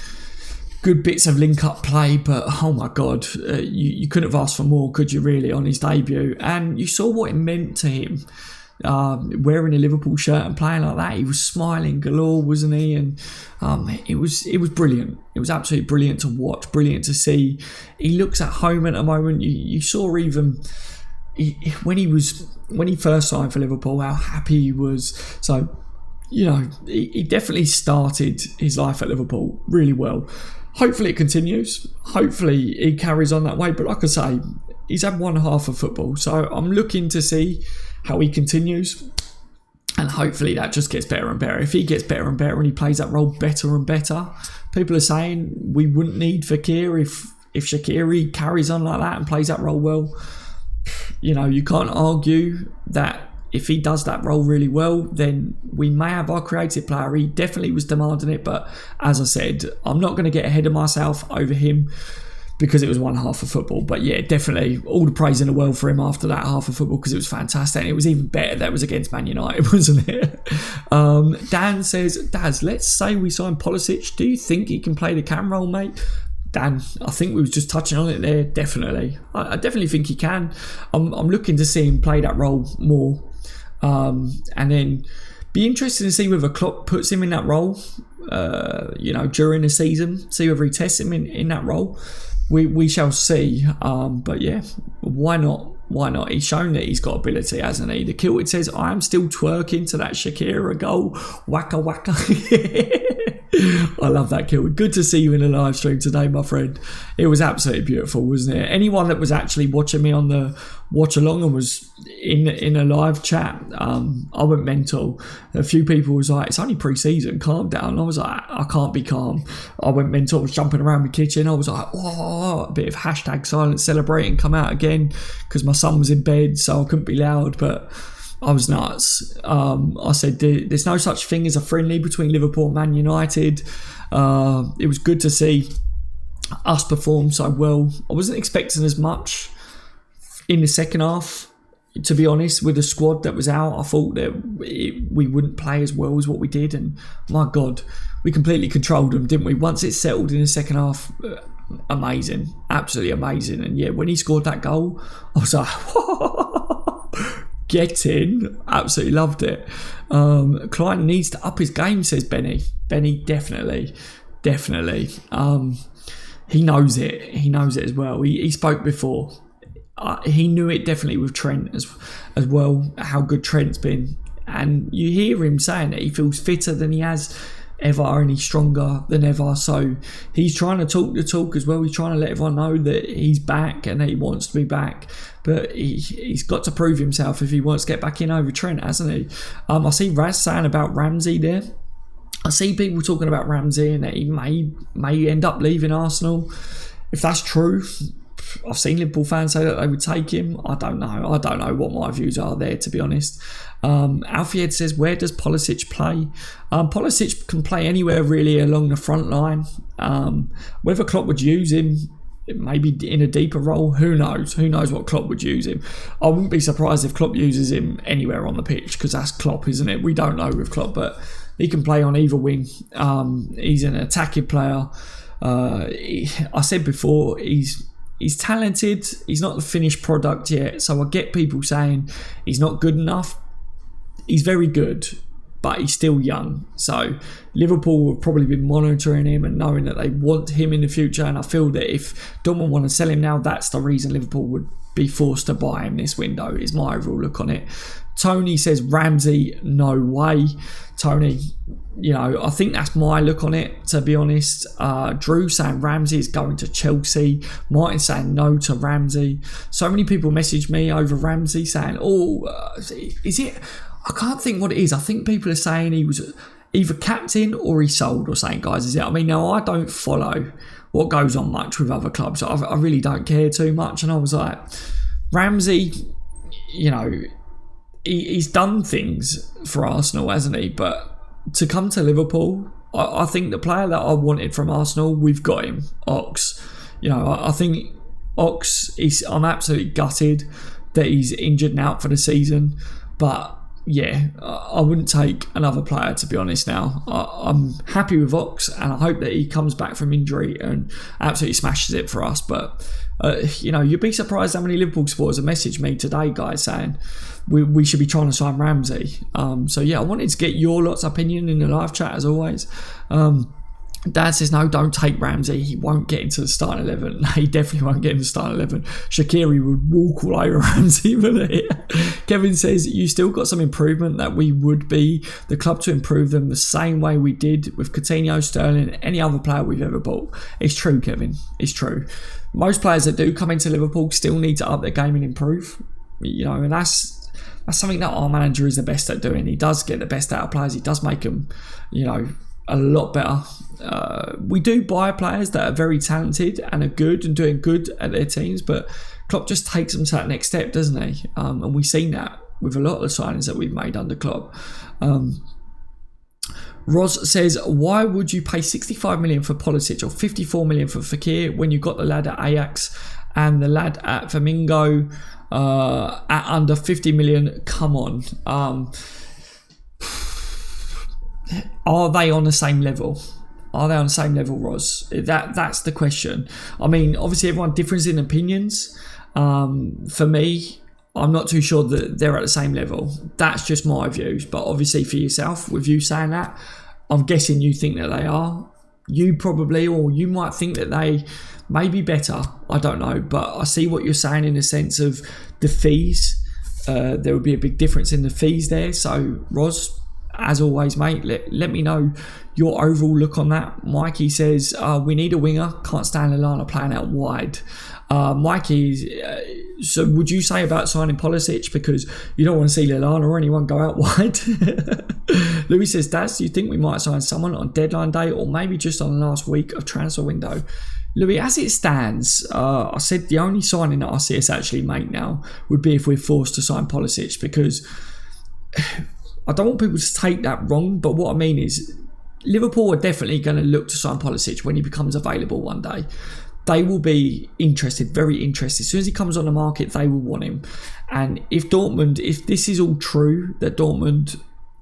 good bits of link-up play. But, oh my God, you couldn't have asked for more, could you really, on his debut? And you saw what it meant to him. Wearing a Liverpool shirt and playing like that, he was smiling galore, wasn't he? And it was brilliant. It was absolutely brilliant to watch, brilliant to see. He looks at home at the moment. You saw even when he first signed for Liverpool, how happy he was. So he definitely started his life at Liverpool really well. Hopefully it continues. Hopefully he carries on that way. But like I say, he's had one half of football, so I'm looking to see how he continues, and hopefully that just gets better and better. If he gets better and better and he plays that role better and better, people are saying we wouldn't need Fekir if Shaqiri carries on like that and plays that role well. You can't argue that if he does that role really well, then we may have our creative player. He definitely was demanding it, but as I said, I'm not going to get ahead of myself over him because it was one half of football. But yeah, definitely all the praise in the world for him after that half of football, because it was fantastic. And it was even better that was against Man United, wasn't it? Dan says, Daz, let's say we sign Pulisic. Do you think he can play the cam role, mate? Dan, I think we was just touching on it there. Definitely. I definitely think he can. I'm looking to see him play that role more. And then be interested to see whether Klopp puts him in that role, during the season. See whether he tests him in that role. We shall see, but yeah, why not? Why not? He's shown that he's got ability, hasn't he? The Kilted says, I am still twerking to that Shaqiri goal. Waka waka. I love that, Kilted. Good to see you in the live stream today, my friend. It was absolutely beautiful, wasn't it? Anyone that was actually watching me on the watch along and was in a live chat, I went mental. A few people was like, it's only pre-season, calm down. I was like, I can't be calm. I went mental. I was jumping around my kitchen. I was like, oh, a bit of hashtag silent celebrating come out again because my son was in bed, so I couldn't be loud, but I was nuts. I said there's no such thing as a friendly between Liverpool and Man United. It was good to see us perform so well. I wasn't expecting as much in the second half, to be honest. With the squad that was out, I thought that we wouldn't play as well as what we did, and my God, we completely controlled them, didn't we? Once it settled in the second half, amazing, absolutely amazing. And yeah, when he scored that goal, I was like, getting. Absolutely loved it. Klein needs to up his game, says Benny. Benny, definitely. He knows it. He knows it as well. He spoke before. He knew it definitely with Trent as well, how good Trent's been. And you hear him saying that he feels fitter than he has ever and he's stronger than ever. So he's trying to talk the talk as well. He's trying to let everyone know that he's back and that he wants to be back. But he's got to prove himself if he wants to get back in over Trent, hasn't he? I see Raz saying about Ramsey there. I see people talking about Ramsey and that he may end up leaving Arsenal. If that's true, I've seen Liverpool fans say that they would take him. I don't know. I don't know what my views are there, to be honest. Alfred says, where does Pulisic play? Pulisic can play anywhere really along the front line. Whether Klopp would use him, maybe in a deeper role, who knows? Who knows what Klopp would use him? I wouldn't be surprised if Klopp uses him anywhere on the pitch, because that's Klopp, isn't it? We don't know with Klopp, but he can play on either wing. He's an attacking player. I said before, he's talented. He's not the finished product yet. So I get people saying he's not good enough. He's very good, but he's still young. So Liverpool have probably been monitoring him and knowing that they want him in the future. And I feel that if Dortmund want to sell him now, that's the reason Liverpool would be forced to buy him this window, is my overall look on it. Tony says Ramsey, no way. Tony, I think that's my look on it, to be honest. Drew saying Ramsey is going to Chelsea. Martin saying no to Ramsey. So many people message me over Ramsey saying, is it? I can't think what it is. I think people are saying he was either captain or he sold or something, guys. Is it? I mean, now I don't follow what goes on much with other clubs. I really don't care too much. And I was like, Ramsey, he's done things for Arsenal, hasn't he? But to come to Liverpool, I think the player that I wanted from Arsenal, we've got him, Ox. I think Ox, I'm absolutely gutted that he's injured and out for the season. But yeah, I wouldn't take another player, to be honest now. I'm happy with Ox and I hope that he comes back from injury and absolutely smashes it for us. But, you'd be surprised how many Liverpool supporters have messaged me today, guys, saying we should be trying to sign Ramsey. So yeah, I wanted to get your lot's opinion in the live chat as always. Dad says, no, don't take Ramsey. He won't get into the starting 11. No, he definitely won't get into the starting 11. Shaqiri would walk all over Ramsey. Kevin says, you still got some improvement that we would be the club to improve them the same way we did with Coutinho, Sterling, and any other player we've ever bought. It's true, Kevin. It's true. Most players that do come into Liverpool still need to up their game and improve. And that's something that our manager is the best at doing. He does get the best out of players. He does make them, a lot better. We do buy players that are very talented and are good and doing good at their teams, but Klopp just takes them to that next step, doesn't he? And we've seen that with a lot of the signings that we've made under Klopp. Roz says, why would you pay 65 million for Pulisic or 54 million for Fekir when you got the lad at Ajax and the lad at Flamingo at under 50 million? Come on. Are they on the same level? Are they on the same level, Roz? That's the question. I mean, obviously everyone differs in opinions. For me, I'm not too sure that they're at the same level. That's just my views. But obviously for yourself, with you saying that, I'm guessing you think that they are. You probably, or you might think that they may be better. I don't know. But I see what you're saying in the sense of the fees. There would be a big difference in the fees there. So, Roz, as always, mate, let me know your overall look on that. Mikey says, we need a winger. Can't stand Lallana playing out wide. Mikey, so would you say about signing Pulisic because you don't want to see Lallana or anyone go out wide? Louis says, Daz, do you think we might sign someone on deadline day or maybe just on the last week of transfer window? Louis, as it stands, I said the only signing that I see us actually make now would be if we're forced to sign Pulisic, because I don't want people to take that wrong, but what I mean is Liverpool are definitely going to look to sign Pulisic when he becomes available one day. They will be interested, very interested. As soon as he comes on the market, they will want him. And if this is all true, that Dortmund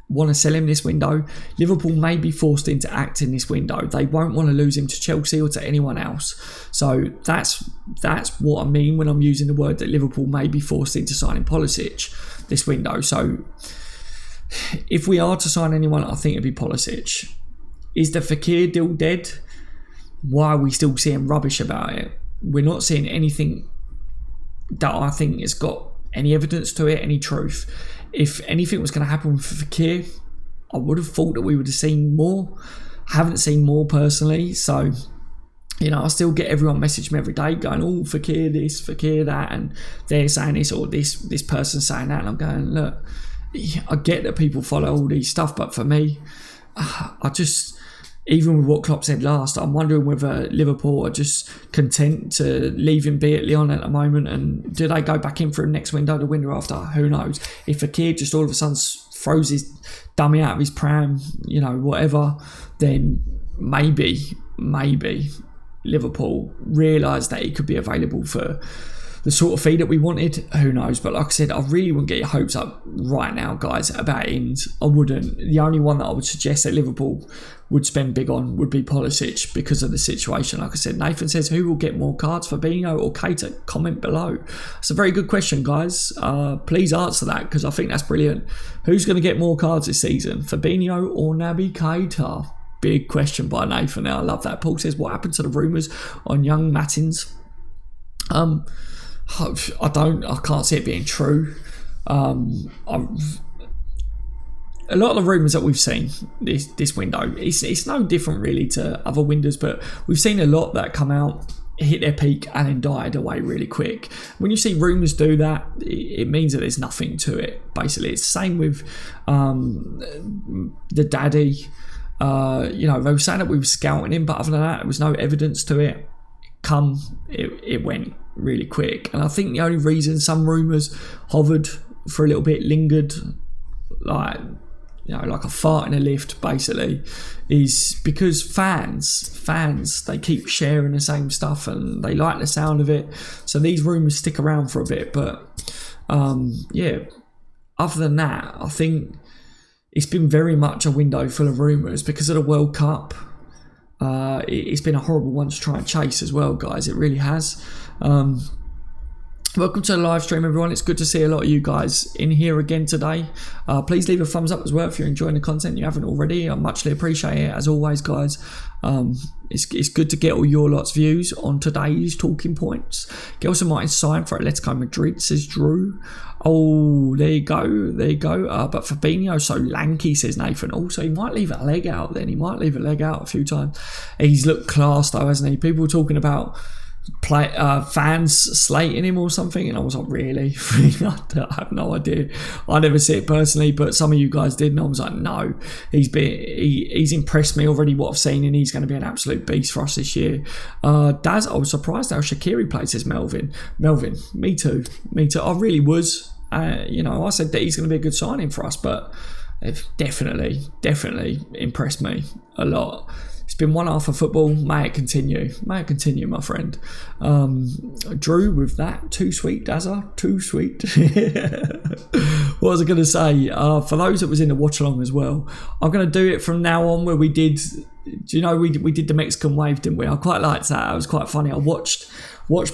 want to sell him this window. Liverpool may be forced into acting this window. They won't want to lose him to Chelsea or to anyone else. So that's what I mean when I'm using the word that Liverpool may be forced into signing Pulisic this window. So if we are to sign anyone, I think it'd be Pulisic. Is the Fekir deal dead? Why are we still seeing rubbish about it? We're not seeing anything that I think has got any evidence to it, any truth. If anything was going to happen with Fekir, I would have thought that we would have seen more. I haven't seen more personally, so I still get everyone message me every day going, "Oh, Fekir this, Fekir that," and they're saying this or this person saying that, and I'm going, look, I get that people follow all these stuff, but for me, I just, even with what Klopp said last, I'm wondering whether Liverpool are just content to leave him be at Lyon at the moment, and do they go back in for him next window, the window after? Who knows? If a kid just all of a sudden throws his dummy out of his pram, whatever, then maybe Liverpool realise that he could be available for the sort of fee that we wanted. Who knows? But like I said, I really wouldn't get your hopes up right now, guys, about Ings. I wouldn't. The only one that I would suggest that Liverpool would spend big on would be Pulisic because of the situation. Like I said, Nathan says, who will get more cards, Fabinho or Keita? Comment below. It's a very good question, guys. Please answer that, because I think that's brilliant. Who's going to get more cards this season, Fabinho or Naby Keita? Big question by Nathan. I love that. Paul says, what happened to the rumours on young Matins? I can't see it being true. A lot of the rumours that we've seen this window, it's no different really to other windows, but we've seen a lot that come out, hit their peak and then died away really quick. When you see rumours do that, it means that there's nothing to it. Basically, it's the same with the daddy. They were saying that we were scouting him, but other than that, there was no evidence to it. It went really quick, and I think the only reason some rumours hovered for a little bit, lingered, like a fart in a lift, basically, is because fans they keep sharing the same stuff and they like the sound of it, so these rumours stick around for a bit. But other than that, I think it's been very much a window full of rumours because of the World Cup. It's been a horrible one to try and chase as well, guys. It really has. Welcome to the live stream, everyone. It's good to see a lot of you guys in here again today. Please leave a thumbs up as well if you're enjoying the content. You haven't already. I muchly appreciate it, as always, guys. It's good to get all your lots' views on today's talking points. Get also Martin signed for Atletico Madrid, says Drew. Oh, there you go. But Fabinho so lanky, says Nathan. Also, he might leave a leg out then. He might leave a leg out a few times. He's looked class though, hasn't he? People talking about fans slating him or something, and I was like, really? I have no idea. I never see it personally, but some of you guys did, and I was like, no, he's impressed me already, what I've seen, and he's going to be an absolute beast for us this year. Daz, I was surprised how Shaqiri played, says Melvin, me too, I really was. I said that he's going to be a good signing for us, but it definitely impressed me a lot. It's been one half of football. May it continue, my friend. Drew with that. Too sweet, Dazza. Too sweet. What was I going to say? For those that was in the watch along as well, I'm going to do it from now on where we did. Do you know we did the Mexican wave, didn't we? I quite liked that. It was quite funny. I watched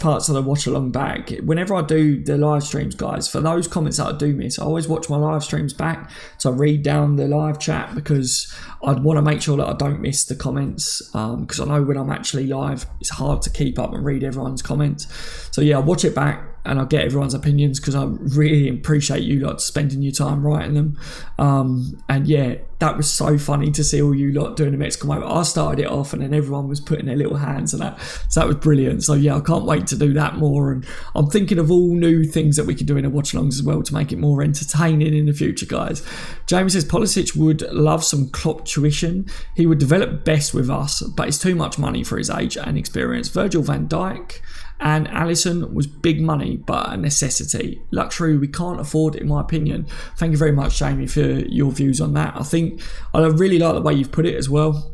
parts of the watch along back. Whenever I do the live streams, guys, for those comments that I do miss, I always watch my live streams back to read down the live chat, because I'd want to make sure that I don't miss the comments, because I know when I'm actually live it's hard to keep up and read everyone's comments. So yeah, I watch it back and I get everyone's opinions, because I really appreciate you lot spending your time writing them. And yeah, that was so funny to see all you lot doing the Mexican wave. I started it off and then everyone was putting their little hands on that, so that was brilliant. So yeah, I can't wait to do that more, and I'm thinking of all new things that we can do in the watch alongs as well to make it more entertaining in the future, guys. James says Pulisic would love some Klopp tuition. He would develop best with us, but it's too much money for his age and experience. Virgil van Dijk and Alisson was big money, but a necessity. Luxury we can't afford, in my opinion. Thank you very much, Jamie, for your views on that. I think I really like the way you've put it as well.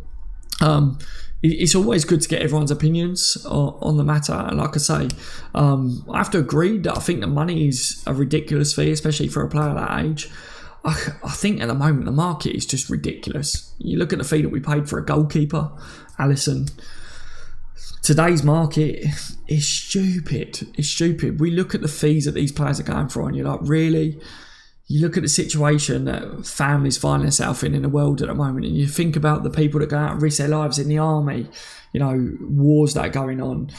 It's always good to get everyone's opinions on the matter, and like I say, I have to agree that I think the money is a ridiculous fee, especially for a player that age. I think at the moment the market is just ridiculous. You look at the fee that we paid for a goalkeeper, Alisson. Today's market is stupid. It's stupid. We look at the fees that these players are going for and you're like, really? You look at the situation that families find themselves in the world at the moment, and you think about the people that go out and risk their lives in the army, you know, wars that are going on,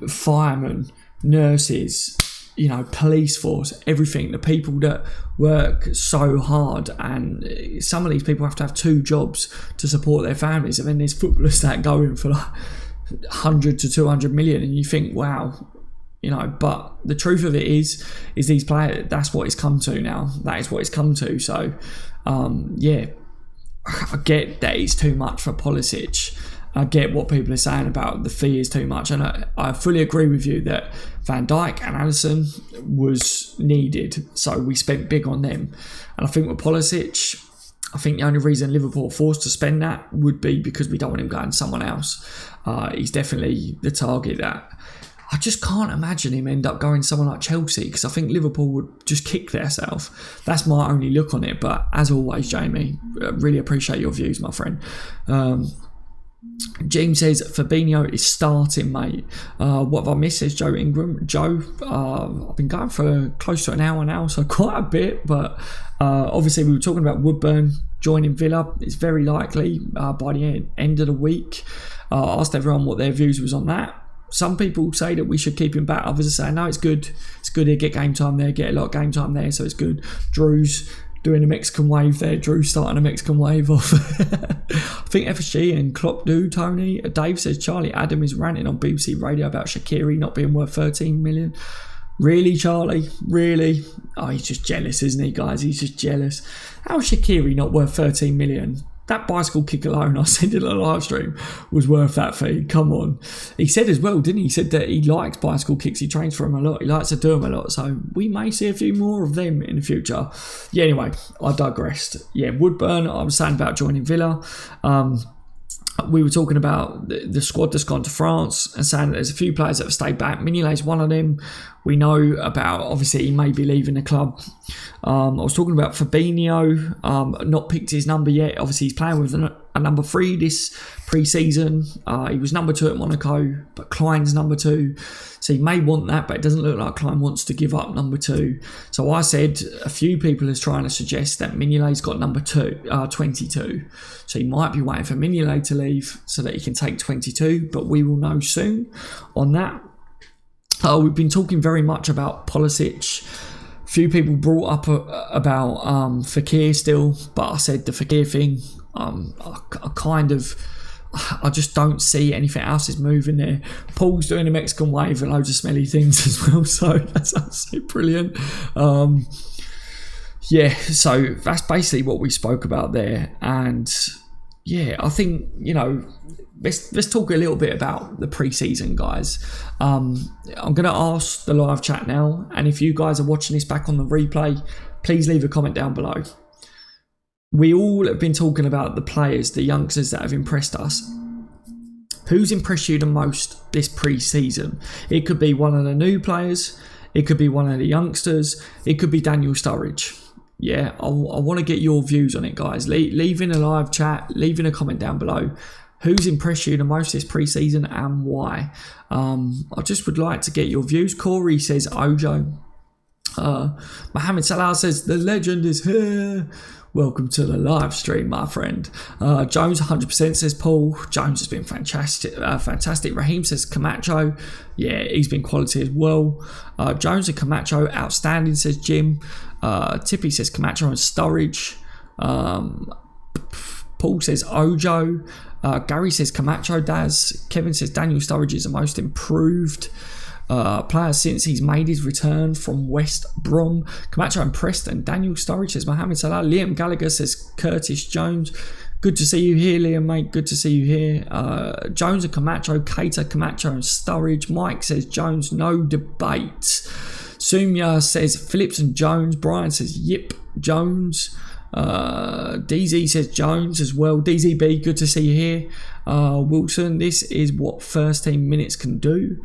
firemen, nurses, you know, police force, everything, the people that work so hard, and some of these people have to have 2 jobs to support their families, and then there's footballers that go in for like 100 to 200 million, and you think, wow, you know. But the truth of it is these players, that's what it's come to now. That is what it's come to. So yeah, I get that it's too much for Pulisic. I get what people are saying about the fee is too much, and I fully agree with you that Van Dijk and Alisson was needed, so we spent big on them. And I think with Pulisic, I think the only reason Liverpool are forced to spend that would be because we don't want him going to someone else. He's definitely the target that I just can't imagine him end up going to someone like Chelsea, because I think Liverpool would just kick themselves. That's my only look on it. But as always, Jamie, really appreciate your views, my friend. James says Fabinho is starting, mate. What have I missed? Says Joe Ingram. Joe, I've been going for close to an hour now, so quite a bit. But obviously, we were talking about Woodburn joining Villa. It's very likely by the end of the week. I asked everyone what their views was on that. Some people say that we should keep him back. Others are saying, no, it's good. It's good to get game time there, get a lot of game time there, so it's good. Drew's doing a Mexican wave there. Drew's starting a Mexican wave off. I think FSG and Klopp do, Tony. Dave says Charlie Adam is ranting on BBC Radio about Shaqiri not being worth 13 million. Really, Charlie? Really? Oh, he's just jealous, isn't he, guys? He's just jealous. How's Shaqiri not worth 13 million? That bicycle kick alone, I said in the live stream, was worth that fee. Come on. He said as well, didn't he? He said that he likes bicycle kicks. He trains for them a lot. He likes to do them a lot. So we may see a few more of them in the future. Yeah, anyway, I digressed. Yeah, Woodburn, I was saying about joining Villa. We were talking about the squad that's gone to France and saying that there's a few players that have stayed back. Mignolet's one of them. We know about, obviously, he may be leaving the club. I was talking about Fabinho, not picked his number yet. Obviously, he's playing with a number 3 this pre-season. He was number 2 at Monaco, but Klein's number 2. So he may want that, but it doesn't look like Klein wants to give up number 2. So I said a few people are trying to suggest that Mignolet's got number 22. So he might be waiting for Mignolet to leave so that he can take 22, but we will know soon on that. We've been talking very much about Pulisic. A few people brought up about Fekir still, but I said the Fekir thing, I just don't see anything else is moving there. Paul's doing a Mexican wave and loads of smelly things as well, so that's absolutely brilliant. Yeah, so that's basically what we spoke about there. And yeah, I think, you know, let's talk a little bit about the pre-season, guys. I'm going to ask the live chat now, and if you guys are watching this back on the replay, please leave a comment down below. We all have been talking about the players, the youngsters that have impressed us. Who's impressed you the most this pre-season? It could be one of the new players, it could be one of the youngsters, it could be Daniel Sturridge. Yeah, I want to get your views on it, guys. Leave in a live chat, leave in a comment down below. Who's impressed you the most this pre-season and why? I just would like to get your views. Corey says Ojo. Mohamed Salah says the legend is here. Welcome to the live stream, my friend. Jones 100% says Paul. Jones has been fantastic. Raheem says Camacho. Yeah, he's been quality as well. Jones and Camacho outstanding, says Jim. Tippy says Camacho and Sturridge. Paul says Ojo. Gary says Camacho Daz. Kevin says Daniel Sturridge is the most improved player since he's made his return from West Brom. Camacho and Preston. Daniel Sturridge says Mohamed Salah. Liam Gallagher says Curtis Jones. Good to see you here, Liam, mate. Good to see you here. Jones and Camacho. Cater, Camacho and Sturridge. Mike says Jones. No debate. Sumya says Phillips and Jones. Brian says Yip Jones. DZ says Jones as well. DZB, good to see you here. Wilson, this is what first team minutes can do.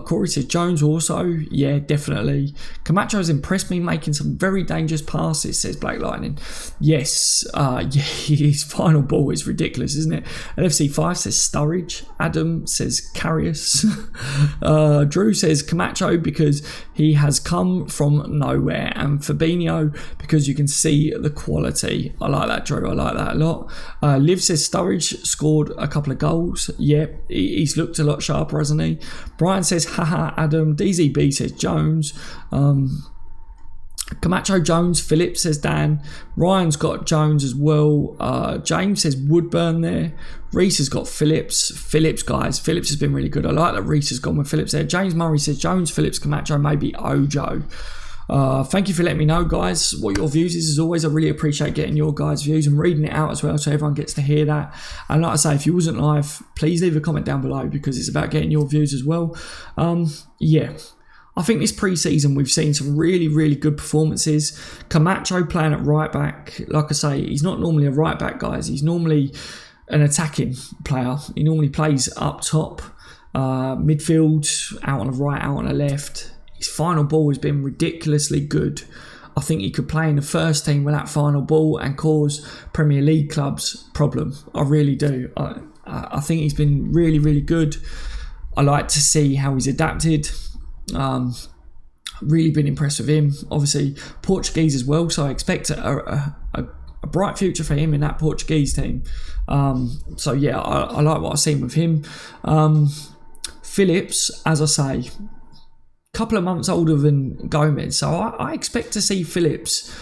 Corey says Jones also, yeah, definitely. Camacho's impressed me making some very dangerous passes, says Black Lightning. Yes, yeah, his final ball is ridiculous, isn't it? LFC5 says Sturridge. Adam says Karius. Drew says Camacho because he has come from nowhere, and Fabinho because you can see the quality. I like that, Drew. I like that a lot. Liv says Sturridge scored a couple of goals. Yeah, he's looked a lot sharper, hasn't he? Brian says haha Adam. DZB says Jones. Camacho, Jones, Phillips says Dan. Ryan's got Jones as well. James says Woodburn there. Reese has got Phillips. Phillips, guys. Phillips has been really good. I like that Reese has gone with Phillips there. James Murray says Jones, Phillips, Camacho, maybe Ojo. Thank you for letting me know, guys, what your views is. As always, I really appreciate getting your guys' views and reading it out as well, so everyone gets to hear that. And like I say, if you wasn't live, please leave a comment down below because it's about getting your views as well. Yeah, I think this pre-season we've seen some really, really good performances. Camacho playing at right back, like I say, he's not normally a right back, guys. He's normally an attacking player. He normally plays up top, midfield, out on the right, out on the left. His final ball has been ridiculously good. I think he could play in the first team with that final ball and cause Premier League clubs problem. I really do. I think he's been really, really good. I like to see how he's adapted. Really been impressed with him. Obviously, Portuguese as well, so I expect a bright future for him in that Portuguese team. So yeah, I like what I've seen with him. Phillips, as I say, couple of months older than Gomez, so I expect to see Phillips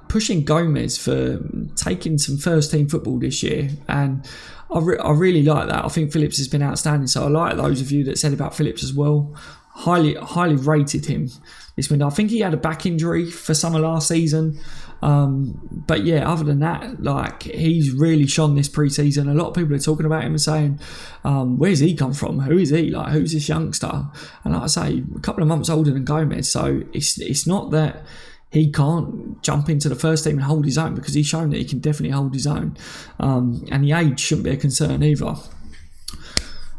pushing Gomez for taking some first team football this year, and I really like that. I think Phillips has been outstanding, so I like those of you that said about Phillips as well. Highly rated him this window. I think he had a back injury for some of last season, but yeah, other than that, like, he's really shone this pre-season. A lot of people are talking about him and saying, where's he come from? Who is he? Like, who's this youngster? And like I say, a couple of months older than Gomez, so it's not that he can't jump into the first team and hold his own, because he's shown that he can definitely hold his own, and the age shouldn't be a concern either.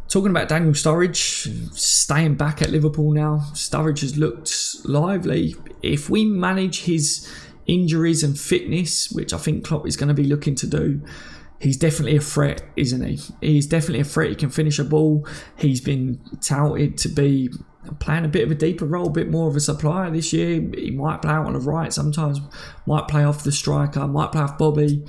Talking about Daniel Sturridge, staying back at Liverpool now. Sturridge has looked lively. If we manage his injuries and fitness, which I think Klopp is going to be looking to do, he's definitely a threat, isn't he? He's definitely a threat. He can finish a ball. He's been touted to be playing a bit of a deeper role, a bit more of a supplier this year. He might play out on the right sometimes, might play off the striker, might play off Bobby,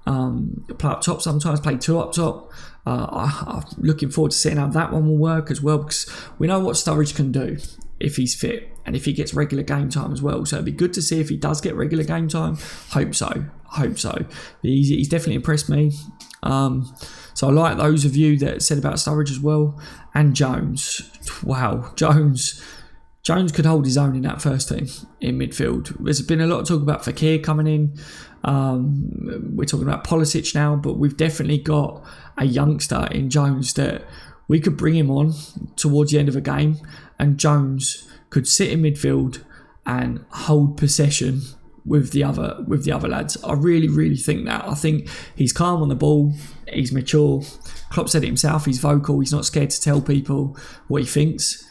play up top sometimes, play two up top. I'm looking forward to seeing how that one will work as well, because we know what Sturridge can do if he's fit and if he gets regular game time as well. So it'd be good to see if he does get regular game time. Hope so. He's definitely impressed me. So I like those of you that said about Sturridge as well. And Jones. Wow, Jones could hold his own in that first team in midfield. There's been a lot of talk about Fekir coming in. We're talking about Pulisic now, but we've definitely got a youngster in Jones that we could bring him on towards the end of a game, and Jones could sit in midfield and hold possession with the other lads. I really think that. I think he's calm on the ball, he's mature. Klopp said it himself, he's vocal, he's not scared to tell people what he thinks.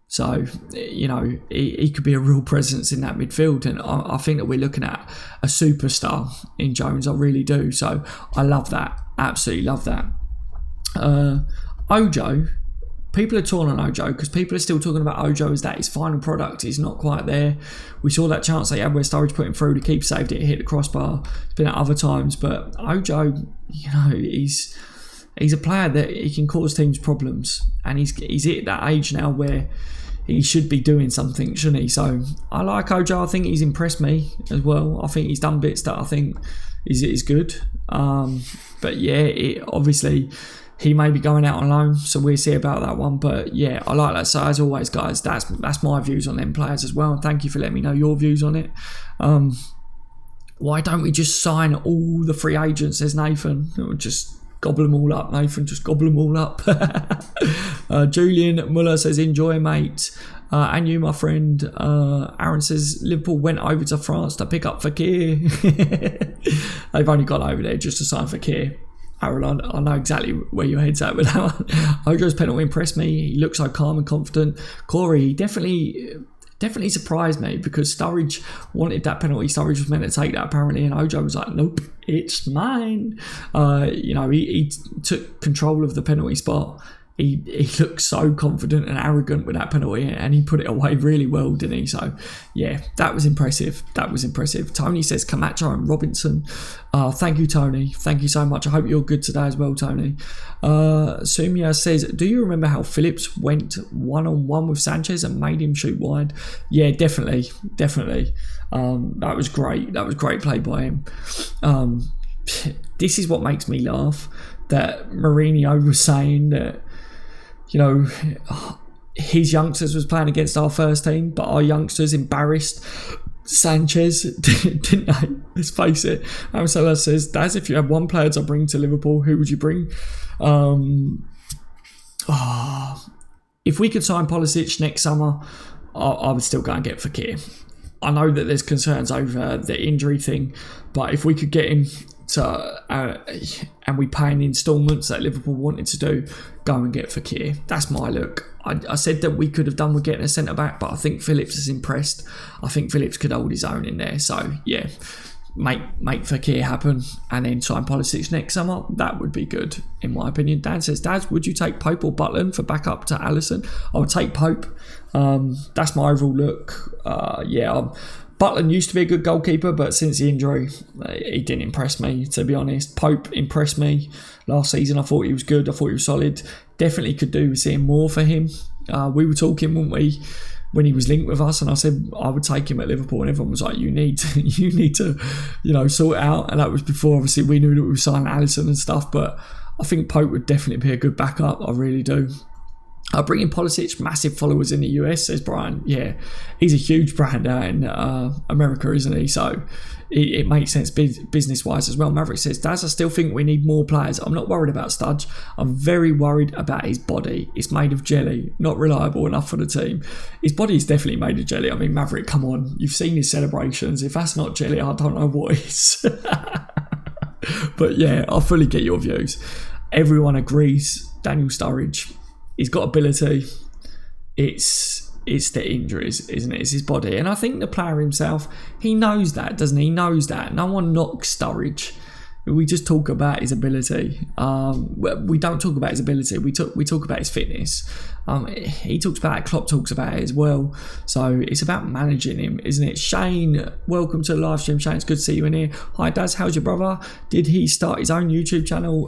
So, you know, he could be a real presence in that midfield, and I think that we're looking at a superstar in Jones. I really do. So I love that. Absolutely love that. Ojo, people are torn on Ojo because people are still talking about Ojo as that his final product is not quite there. We saw that chance they had where Sturridge put him through, the keeper saved it, hit the crossbar. It's been at other times, but Ojo, you know, he's a player that he can cause teams problems, and he's at that age now where he should be doing something, shouldn't he? So I like Ojo. I think he's impressed me as well. I think he's done bits that I think is good. But yeah, obviously he may be going out on loan, so we'll see about that one. But yeah, I like that. So as always, guys, that's my views on them players as well. And thank you for letting me know your views on it. Why don't we just sign all the free agents, says Nathan? Just gobble them all up, Nathan. Just gobble them all up. Julian Muller says, enjoy, mate. And you, my friend. Aaron says, Liverpool went over to France to pick up Fekir. They've only gone over there just to sign Fekir. Aaron, I know exactly where your head's at with that one. Ojo's penalty impressed me. He looks so calm and confident. Corey, he definitely surprised me because Sturridge wanted that penalty. Sturridge was meant to take that apparently, and Ojo was like, nope, it's mine. He took control of the penalty spot. He looked so confident and arrogant with that penalty, and he put it away really well, didn't he? So, yeah, that was impressive. Tony says Camacho and Robinson. Thank you, Tony. Thank you so much. I hope you're good today as well, Tony. Sumia says, do you remember how Phillips went one-on-one with Sanchez and made him shoot wide? Yeah, definitely. That was great. That was great play by him. This is what makes me laugh, that Mourinho was saying that, his youngsters was playing against our first team, but our youngsters embarrassed Sanchez, didn't they? Let's face it. Amsala says, Daz, if you had one player to bring to Liverpool, who would you bring? If we could sign Pulisic next summer, I would still go and get Fekir. I know that there's concerns over the injury thing, but if we could get him and we pay in instalments that Liverpool wanted to do, go and get Fekir. That's my look. I said that we could have done with getting a centre back, but I think Phillips is impressed. I think Phillips could hold his own in there. So yeah, make Fekir happen and then sign Pulisic next summer. That would be good in my opinion. Dan says, Daz, would you take Pope or Butland for backup to Alisson? I would take Pope. That's my overall look. Butland used to be a good goalkeeper, but since the injury, he didn't impress me, to be honest. Pope impressed me last season. I thought he was good. I thought he was solid. Definitely could do with seeing more for him. We were talking, weren't we, when he was linked with us, and I said I would take him at Liverpool, and everyone was like, you need to sort it out. And that was before, obviously, we knew that we were signing Alisson and stuff, but I think Pope would definitely be a good backup. I really do. Bringing Pulisic, massive followers in the US, says Brian. Yeah, he's a huge brand out in America, isn't he? So it makes sense business-wise as well. Maverick says, Daz, I still think we need more players. I'm not worried about Studge. I'm very worried about his body. It's made of jelly, not reliable enough for the team. His body is definitely made of jelly. I mean, Maverick, come on. You've seen his celebrations. If that's not jelly, I don't know what is. But yeah, I fully get your views. Everyone agrees. Daniel Sturridge, he's got ability. It's the injuries, isn't it? It's his body. And I think the player himself, he knows that, doesn't he? He knows that. No one knocks Sturridge. We just talk about his ability. We don't talk about his ability. We talk about his fitness. He talks about it. Klopp talks about it as well. So it's about managing him, isn't it? Shane, welcome to the live stream. Shane, it's good to see you in here. Hi, Daz. How's your brother? Did he start his own YouTube channel?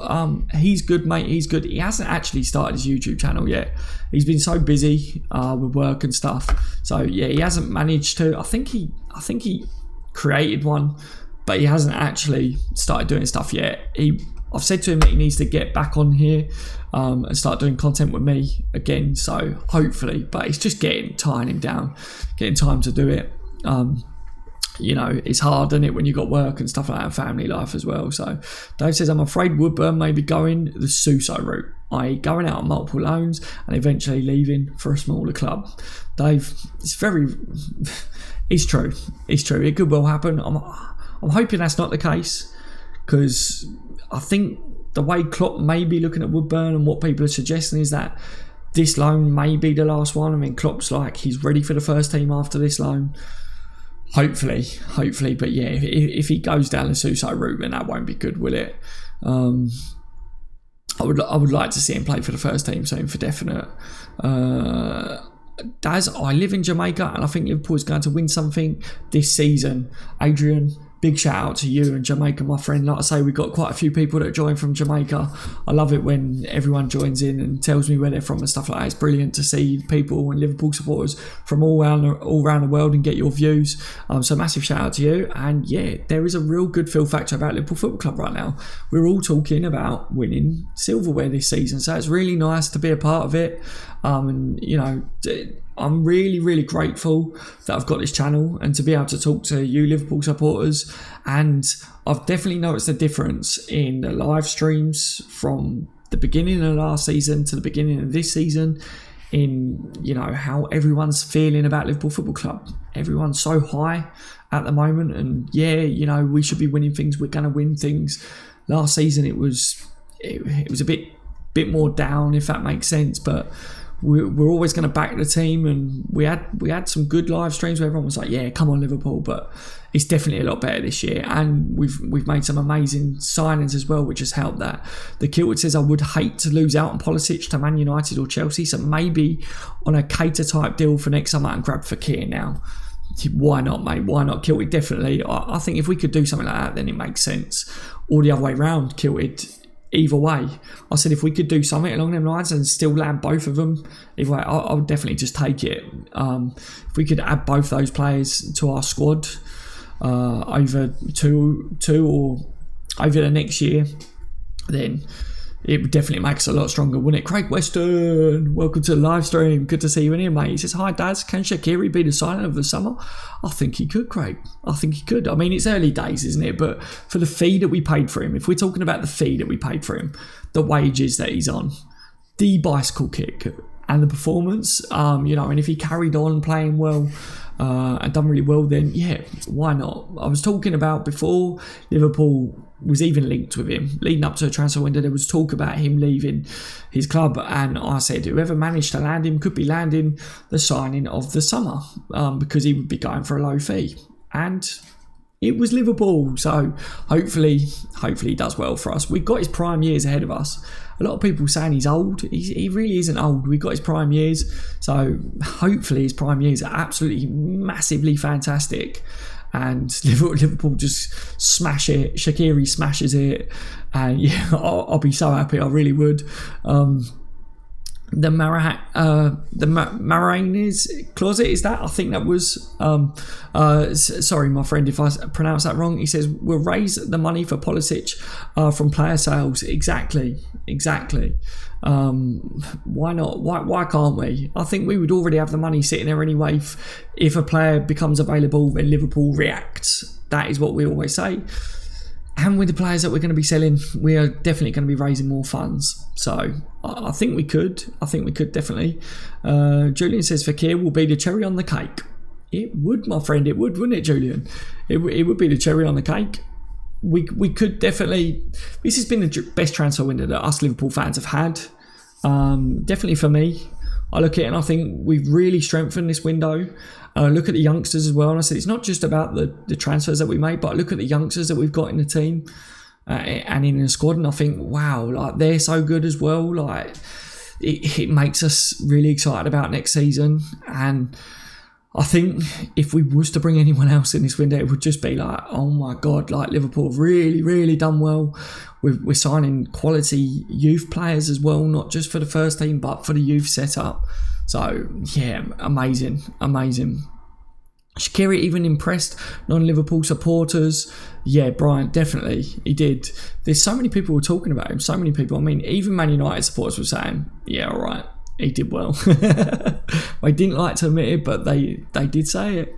He's good, mate. He's good. He hasn't actually started his YouTube channel yet. He's been so busy with work and stuff. So yeah, he hasn't managed to. I think he created one, but he hasn't actually started doing stuff yet. I've said to him that he needs to get back on here and start doing content with me again. So hopefully, but it's just tying him down, getting time to do it. It's hard, isn't it, when you've got work and stuff like that, and family life as well. So Dave says, I'm afraid Woodburn may be going the Suso route, i.e. going out on multiple loans and eventually leaving for a smaller club. Dave, it's true. It could well happen. I'm hoping that's not the case, because I think the way Klopp may be looking at Woodburn and what people are suggesting is that this loan may be the last one. I mean, Klopp's like, he's ready for the first team after this loan. Hopefully. But yeah, if he goes down the Suso route, then that won't be good, will it? I would like to see him play for the first team soon, for definite. Daz, I live in Jamaica and I think Liverpool is going to win something this season. Adrian, big shout out to you and Jamaica, my friend. Like I say, we've got quite a few people that join from Jamaica. I love it when everyone joins in and tells me where they're from and stuff like that. It's brilliant to see people and Liverpool supporters from all around the world and get your views. So massive shout out to you. And yeah, there is a real good feel factor about Liverpool Football Club right now. We're all talking about winning silverware this season, so it's really nice to be a part of it. And I'm really, really grateful that I've got this channel and to be able to talk to you Liverpool supporters. And I've definitely noticed a difference in the live streams from the beginning of last season to the beginning of this season, in how everyone's feeling about Liverpool Football Club. Everyone's so high at the moment, and we should be winning things. We're going to win things. Last season it was it was a bit more down, if that makes sense. But we're always going to back the team, and we had some good live streams where everyone was like, yeah, come on Liverpool. But it's definitely a lot better this year, and we've made some amazing signings as well, which has helped that. The Kilwood says, I would hate to lose out on Pulisic to Man United or Chelsea, so maybe on a cater type deal for next summer and grab Fekir now. Why not, mate? Why not? Kilted, definitely. I think if we could do something like that, then it makes sense. Or the other way round, Kilted. Either way, I said if we could do something along them lines and still land both of them, either way, I would definitely just take it. If we could add both those players to our squad over two or over the next year, then it would definitely make us a lot stronger, wouldn't it? Craig Weston, welcome to the live stream. Good to see you in here, mate. He says, hi, Daz. Can Shaqiri be the signing of the summer? I think he could, Craig. I think he could. I mean, it's early days, isn't it? But for the fee that we paid for him, if we're talking about the fee that we paid for him, the wages that he's on, the bicycle kick, and the performance, and if he carried on playing well and done really well, then yeah, why not? I was talking about before Liverpool was even linked with him, leading up to a transfer window, there was talk about him leaving his club, and I said whoever managed to land him could be landing the signing of the summer, because he would be going for a low fee, and it was Liverpool. So hopefully he does well for us. We've got his prime years ahead of us. A lot of people saying he's old. He really isn't old. We've got his prime years, so hopefully his prime years are absolutely massively fantastic, and Liverpool just smash it. Shaqiri smashes it, and yeah, I'll be so happy. I really would. The Marraines closet, is that? I think that was sorry my friend if I pronounce that wrong. He says we'll raise the money for Pulisic from player sales. Exactly. Why not? Why can't we? I think we would already have the money sitting there anyway. If a player becomes available, then Liverpool reacts. That is what we always say. And with the players that we're going to be selling, we are definitely going to be raising more funds. So I think we could. Definitely. Julian says Fekir will be the cherry on the cake. It would, my friend. It would, wouldn't it, Julian? It would be the cherry on the cake. We could definitely. This has been the best transfer window that us Liverpool fans have had. Definitely for me. I look at it and I think we've really strengthened this window. Look at the youngsters as well, and I said it's not just about the transfers that we made, but I look at the youngsters that we've got in the team and in the squad, and I think, wow, like they're so good as well. Like it makes us really excited about next season. And I think if we was to bring anyone else in this window, it would just be like, oh my God, like Liverpool have really, really done well. We're signing quality youth players as well, not just for the first team, but for the youth setup. So, yeah, amazing. Shaqiri even impressed non-Liverpool supporters. Yeah, Brian, definitely, he did. There's so many people who were talking about him, so many people. I mean, even Man United supporters were saying, yeah, all right, he did well. They didn't like to admit it, but they did say it.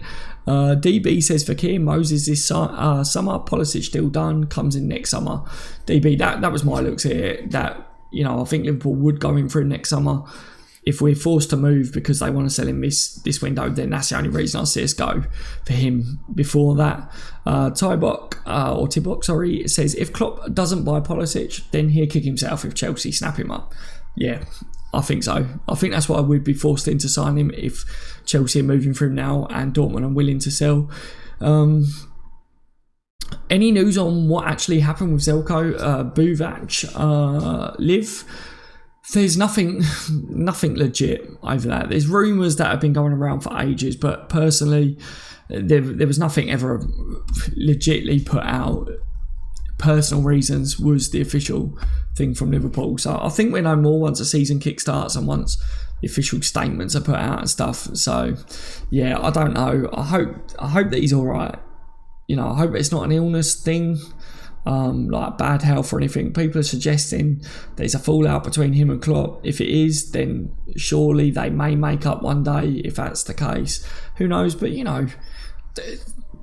DB says Fekir, Moses this summer, Pulisic deal done, comes in next summer. DB, that was my looks here. That, I think Liverpool would go in for him next summer. If we're forced to move because they want to sell him this window, then that's the only reason I see us go for him before that. Tibok, says if Klopp doesn't buy Pulisic, then he'll kick himself if Chelsea snap him up. Yeah, I think so. I think that's why we'd be forced into sign him if Chelsea are moving for him now and Dortmund are willing to sell. Any news on what actually happened with Zelko, Buvac, Liv? There's nothing legit over that. There's rumours that have been going around for ages, but personally, there was nothing ever legitly put out. Personal reasons was the official thing from Liverpool. So I think we know more once the season kickstarts and once the official statements are put out and stuff. So yeah, I don't know. I hope that he's all right. I hope it's not an illness thing. Like bad health or anything. People are suggesting there's a fallout between him and Klopp. If it is, then surely they may make up one day if that's the case. Who knows? But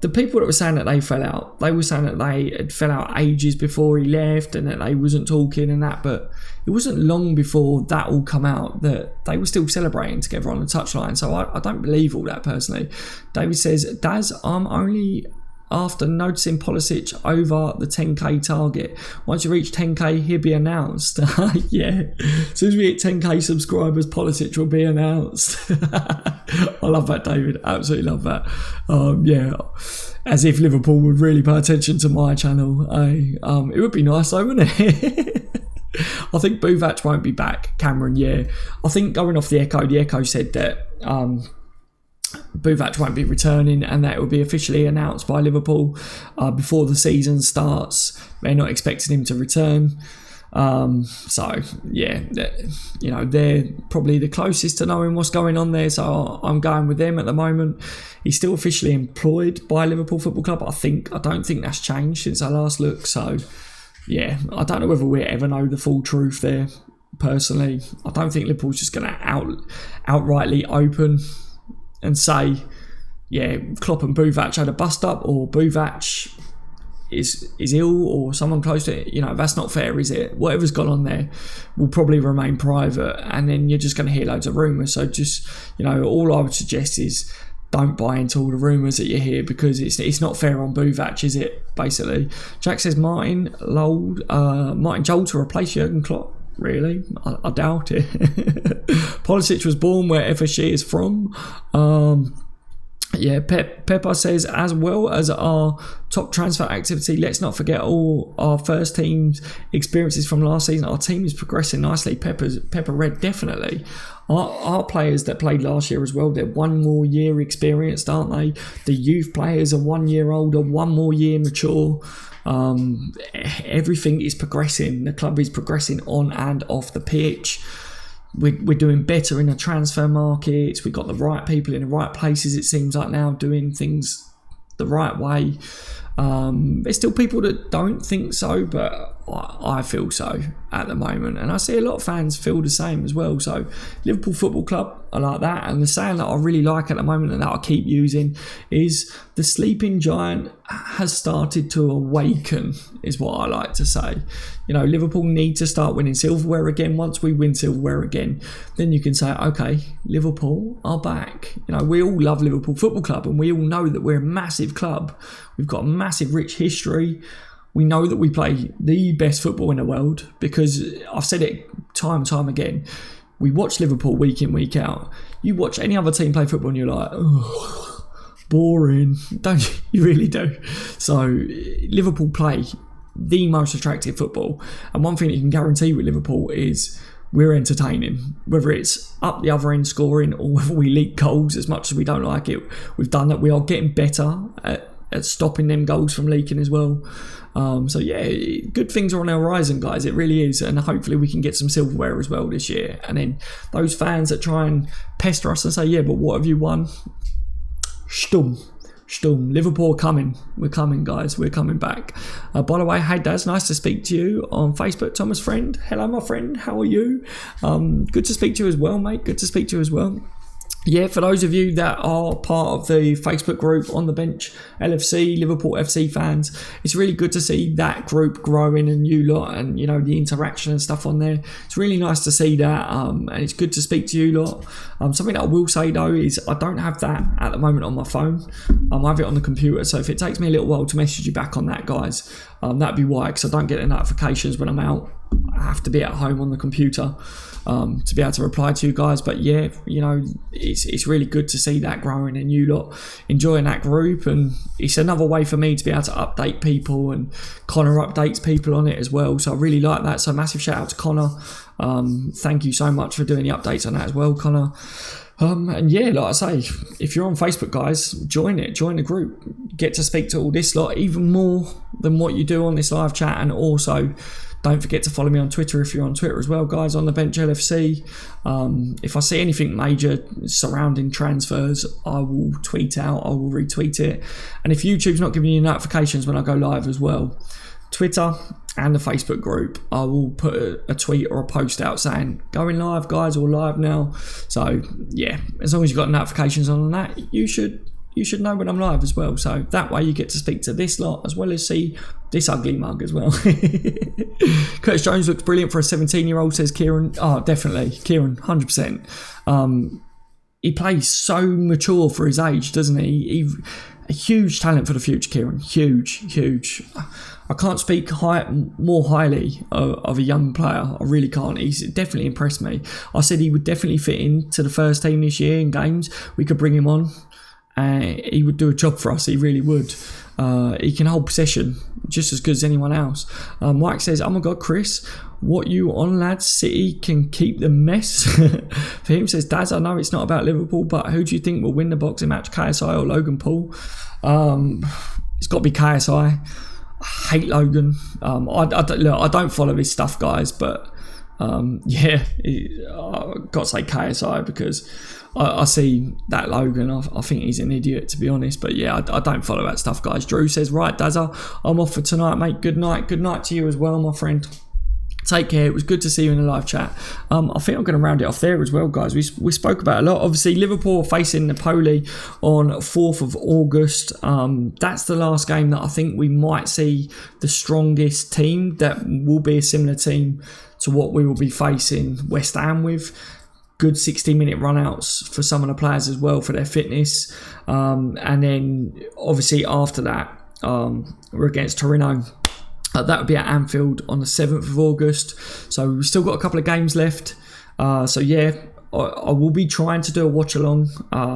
the people that were saying that they fell out, they were saying that they had fell out ages before he left and that they wasn't talking and that, but it wasn't long before that all come out that they were still celebrating together on the touchline. So I don't believe all that personally. David says, Daz, I'm only after noticing Pulisic over the 10k target. Once you reach 10k, he'll be announced. Yeah, as soon as we hit 10k subscribers, Pulisic will be announced. I love that, David. Absolutely love that. Yeah, as if Liverpool would really pay attention to my channel. It would be nice though, wouldn't it? I think Buvac won't be back. Cameron, yeah. I think going off the Echo said that Buvac won't be returning and that it will be officially announced by Liverpool before the season starts. They're not expecting him to return. So, yeah, you know, they're probably the closest to knowing what's going on there. So I'm going with them at the moment. He's still officially employed by Liverpool Football Club. I don't think that's changed since I last looked. So, yeah, I don't know whether we ever know the full truth there, personally. I don't think Liverpool's just going to outrightly open and say, yeah, Klopp and Buvac had a bust up, or Buvac is ill, or someone close to it. You know, that's not fair, is it? Whatever's gone on there will probably remain private, and then you're just going to hear loads of rumours. So just, you know, all I would suggest is don't buy into all the rumours that you hear, because it's not fair on Buvac, is it? Basically, Jack says Martin Jol to replace Jurgen Klopp. Really? I doubt it. Pulisic was born wherever she is from. Yeah, Pepper says, as well as our top transfer activity, let's not forget all our first team's experiences from last season. Our team is progressing nicely. Pepper Red, definitely. Our players that played last year as well, they're 1 more year experienced, aren't they? The youth players are 1 year older, 1 more year mature. Everything is progressing. The club is progressing on and off the pitch. We're doing better in the transfer markets. We've got the right people in the right places, it seems like now, doing things the right way. There's still people that don't think so, but I feel so at the moment, and I see a lot of fans feel the same as well. So Liverpool Football Club, I like that. And the saying that I really like at the moment and that I keep using is, the sleeping giant has started to awaken, is what I like to say. You know, Liverpool need to start winning silverware again. Once we win silverware again, then you can say, okay, Liverpool are back. You know, we all love Liverpool Football Club, and we all know that we're a massive club. We've got a massive rich history. We know that we play the best football in the world, because I've said it time and time again. We watch Liverpool week in, week out. You watch any other team play football and you're like, oh, boring. Don't you? You really do. So Liverpool play the most attractive football. And one thing that you can guarantee with Liverpool is we're entertaining. Whether it's up the other end scoring, or whether we leak goals, as much as we don't like it, we've done that. We are getting better at stopping them goals from leaking as well. So yeah, good things are on our horizon, guys. It really is, and hopefully we can get some silverware as well this year. And then those fans that try and pester us and say, yeah, but what have you won? Stum. Liverpool are coming. We're coming, guys. We're coming back. By the way, hey Daz, nice to speak to you on Facebook. Thomas friend, hello my friend, how are you? Good to speak to you as well, mate. Good to speak to you as well. Yeah, for those of you that are part of the Facebook group On The Bench LFC, Liverpool FC fans, it's really good to see that group growing and you lot, and you know, the interaction and stuff on there. It's really nice to see that, and it's good to speak to you lot. Something that I will say though is I don't have that at the moment on my phone. I have it on the computer, so if it takes me a little while to message you back on that, guys, that'd be why, because I don't get the notifications when I'm out. I have to be at home on the computer to be able to reply to you guys. But yeah, you know, it's really good to see that growing and you lot enjoying that group, and it's another way for me to be able to update people, and Connor updates people on it as well, so I really like that. So massive shout out to Connor. Thank you so much for doing the updates on that as well, Connor. And yeah, like I say, if you're on Facebook, guys, join the group, get to speak to all this lot even more than what you do on this live chat. And also don't forget to follow me on Twitter if you're on Twitter as well, guys, on the Bench LFC. If I see anything major surrounding transfers, I will tweet out, I will retweet it. And if YouTube's not giving you notifications when I go live as well, Twitter and the Facebook group, I will put a tweet or a post out saying going live, guys, or live now. So yeah, as long as you've got notifications on that, you should know when I'm live as well. So that way you get to speak to this lot as well as see this ugly mug as well. Curtis Jones looks brilliant for a 17-year-old, says Kieran. Oh, definitely, Kieran, 100%. He plays so mature for his age, doesn't he? a huge talent for the future, Kieran. Huge. I can't speak more highly of a young player. I really can't. He's definitely impressed me. I said he would definitely fit into the first team this year in games. We could bring him on. He would do a job for us. He really would. He can hold possession just as good as anyone else. Mike says, oh my God, Chris, what you on, lads? City can keep the mess. For him, says Daz, I know it's not about Liverpool, but who do you think will win the boxing match, KSI or Logan Paul? It's got to be KSI. I hate Logan. I don't follow his stuff, guys, but I've got to say KSI because I see that Logan. I think he's an idiot, to be honest. But yeah, I don't follow that stuff, guys. Drew says, right, Dazza, I'm off for tonight, mate. Good night. Good night to you as well, my friend. Take care. It was good to see you in the live chat. I think I'm going to round it off there as well, guys. We spoke about a lot. Obviously, Liverpool are facing Napoli on 4th of August. That's the last game that I think we might see the strongest team. That will be a similar team to what we will be facing West Ham with. Good 60-minute run-outs for some of the players as well for their fitness. And then, obviously, after that, we're against Torino. That would be at Anfield on the 7th of August. So we've still got a couple of games left. So yeah, I will be trying to do a watch-along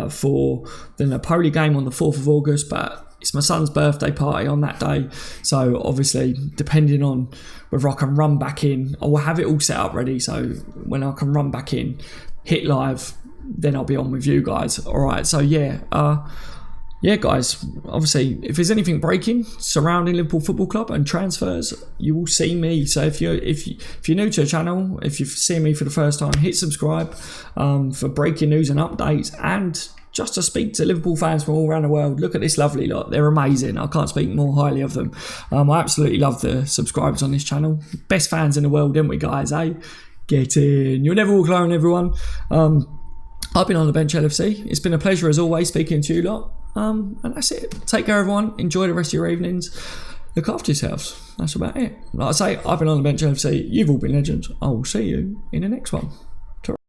for the Napoli game on the 4th of August. But it's my son's birthday party on that day. So obviously, depending on whether I can run back in, I will have it all set up ready. So when I can run back in, hit live, then I'll be on with you guys. All right, so yeah. Yeah, guys, obviously, if there's anything breaking surrounding Liverpool Football Club and transfers, you will see me. So if you're new to the channel, if you've seen me for the first time, hit subscribe for breaking news and updates, and just to speak to Liverpool fans from all around the world. Look at this lovely lot. They're amazing. I can't speak more highly of them. I absolutely love the subscribers on this channel. Best fans in the world, didn't we, guys, eh? Get in. You'll never walk alone, everyone. I've been on the bench, LFC. It's been a pleasure, as always, speaking to you lot. And that's it. Take care, everyone. Enjoy the rest of your evenings. Look after yourselves. That's about it. Like I say, I've been on the bench, LFC. You've all been legends. I will see you in the next one.